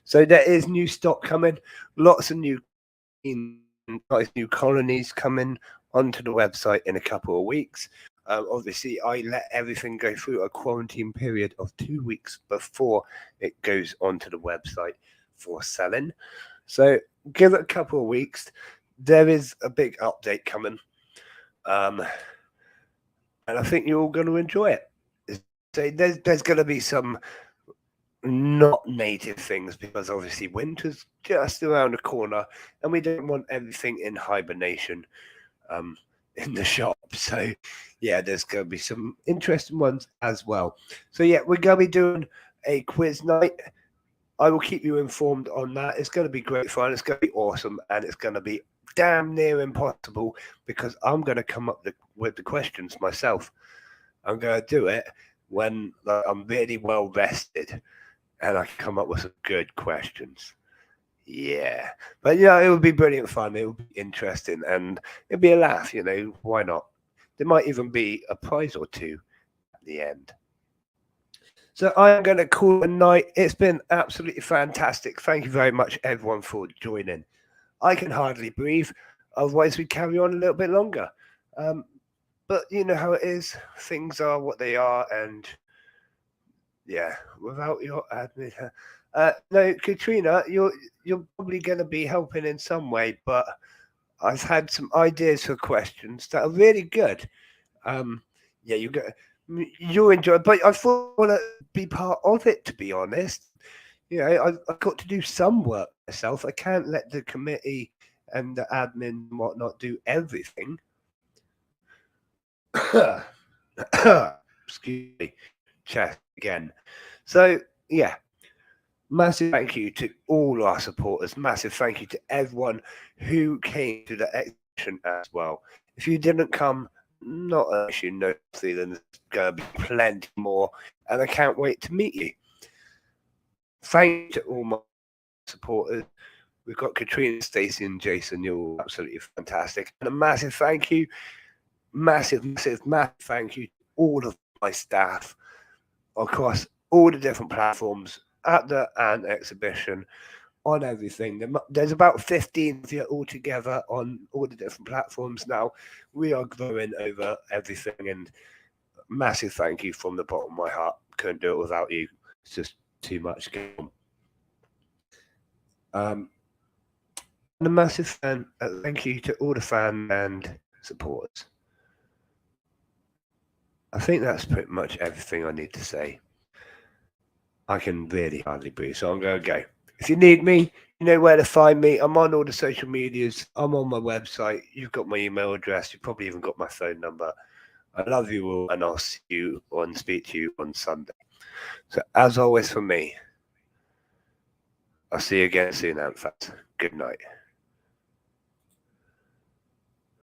Speaker 1: So there is new stock coming, lots of nice new colonies coming onto the website in a couple of weeks. Obviously, I let everything go through a quarantine period of 2 weeks before it goes onto the website for selling. So give it a couple of weeks. There is a big update coming. And I think you're all going to enjoy it. So there's going to be some not native things because obviously winter's just around the corner and we don't want everything in hibernation in the shop. So yeah, there's going to be some interesting ones as well. So yeah, we're going to be doing a quiz night. I will keep you informed on that. It's going to be great fun. It's going to be awesome, and it's going to be damn near impossible because I'm going to come up with the questions myself. I'm going to do it when I'm really well rested and I can come up with some good questions. Yeah. But yeah, it would be brilliant fun. It would be interesting and it'd be a laugh, you know. Why not? There might even be a prize or two at the end. So I'm going to call it a night. It's been absolutely fantastic. Thank you very much, everyone, for joining. I can hardly breathe. Otherwise, we carry on a little bit longer. But you know how it is. Things are what they are, and yeah, without your admin. No, Katrina, you're probably going to be helping in some way, but I've had some ideas for questions that are really good. Yeah, you'll enjoy it, but I thought I want to be part of it, to be honest. You know, I've got to do some work myself. I can't let the committee and the admin and whatnot do everything. Excuse me, chest again. So, yeah, massive thank you to all our supporters. Massive thank you to everyone who came to the exhibition as well. If you didn't come, not an issue, no feeling. There's going to be plenty more, and I can't wait to meet you. Thank you to all my supporters. We've got Katrina, Stacey, and Jason. You're all absolutely fantastic. And a massive thank you, massive thank you to all of my staff across all the different platforms at the Ant exhibition, on everything. There's about 15 of you all together on all the different platforms now. We are growing over everything, and massive thank you from the bottom of my heart. Couldn't do it without you. It's just too much going on. And a massive thank you to all the fans and supporters. I think that's pretty much everything I need to say. I can really hardly breathe, so I'm going to go. If you need me, you know where to find me. I'm on all the social medias. I'm on my website. You've got my email address. You've probably even got my phone number. I love you all, and I'll see you and speak to you on Sunday. So, as always, for me, I'll see you again soon, Ant. Good night.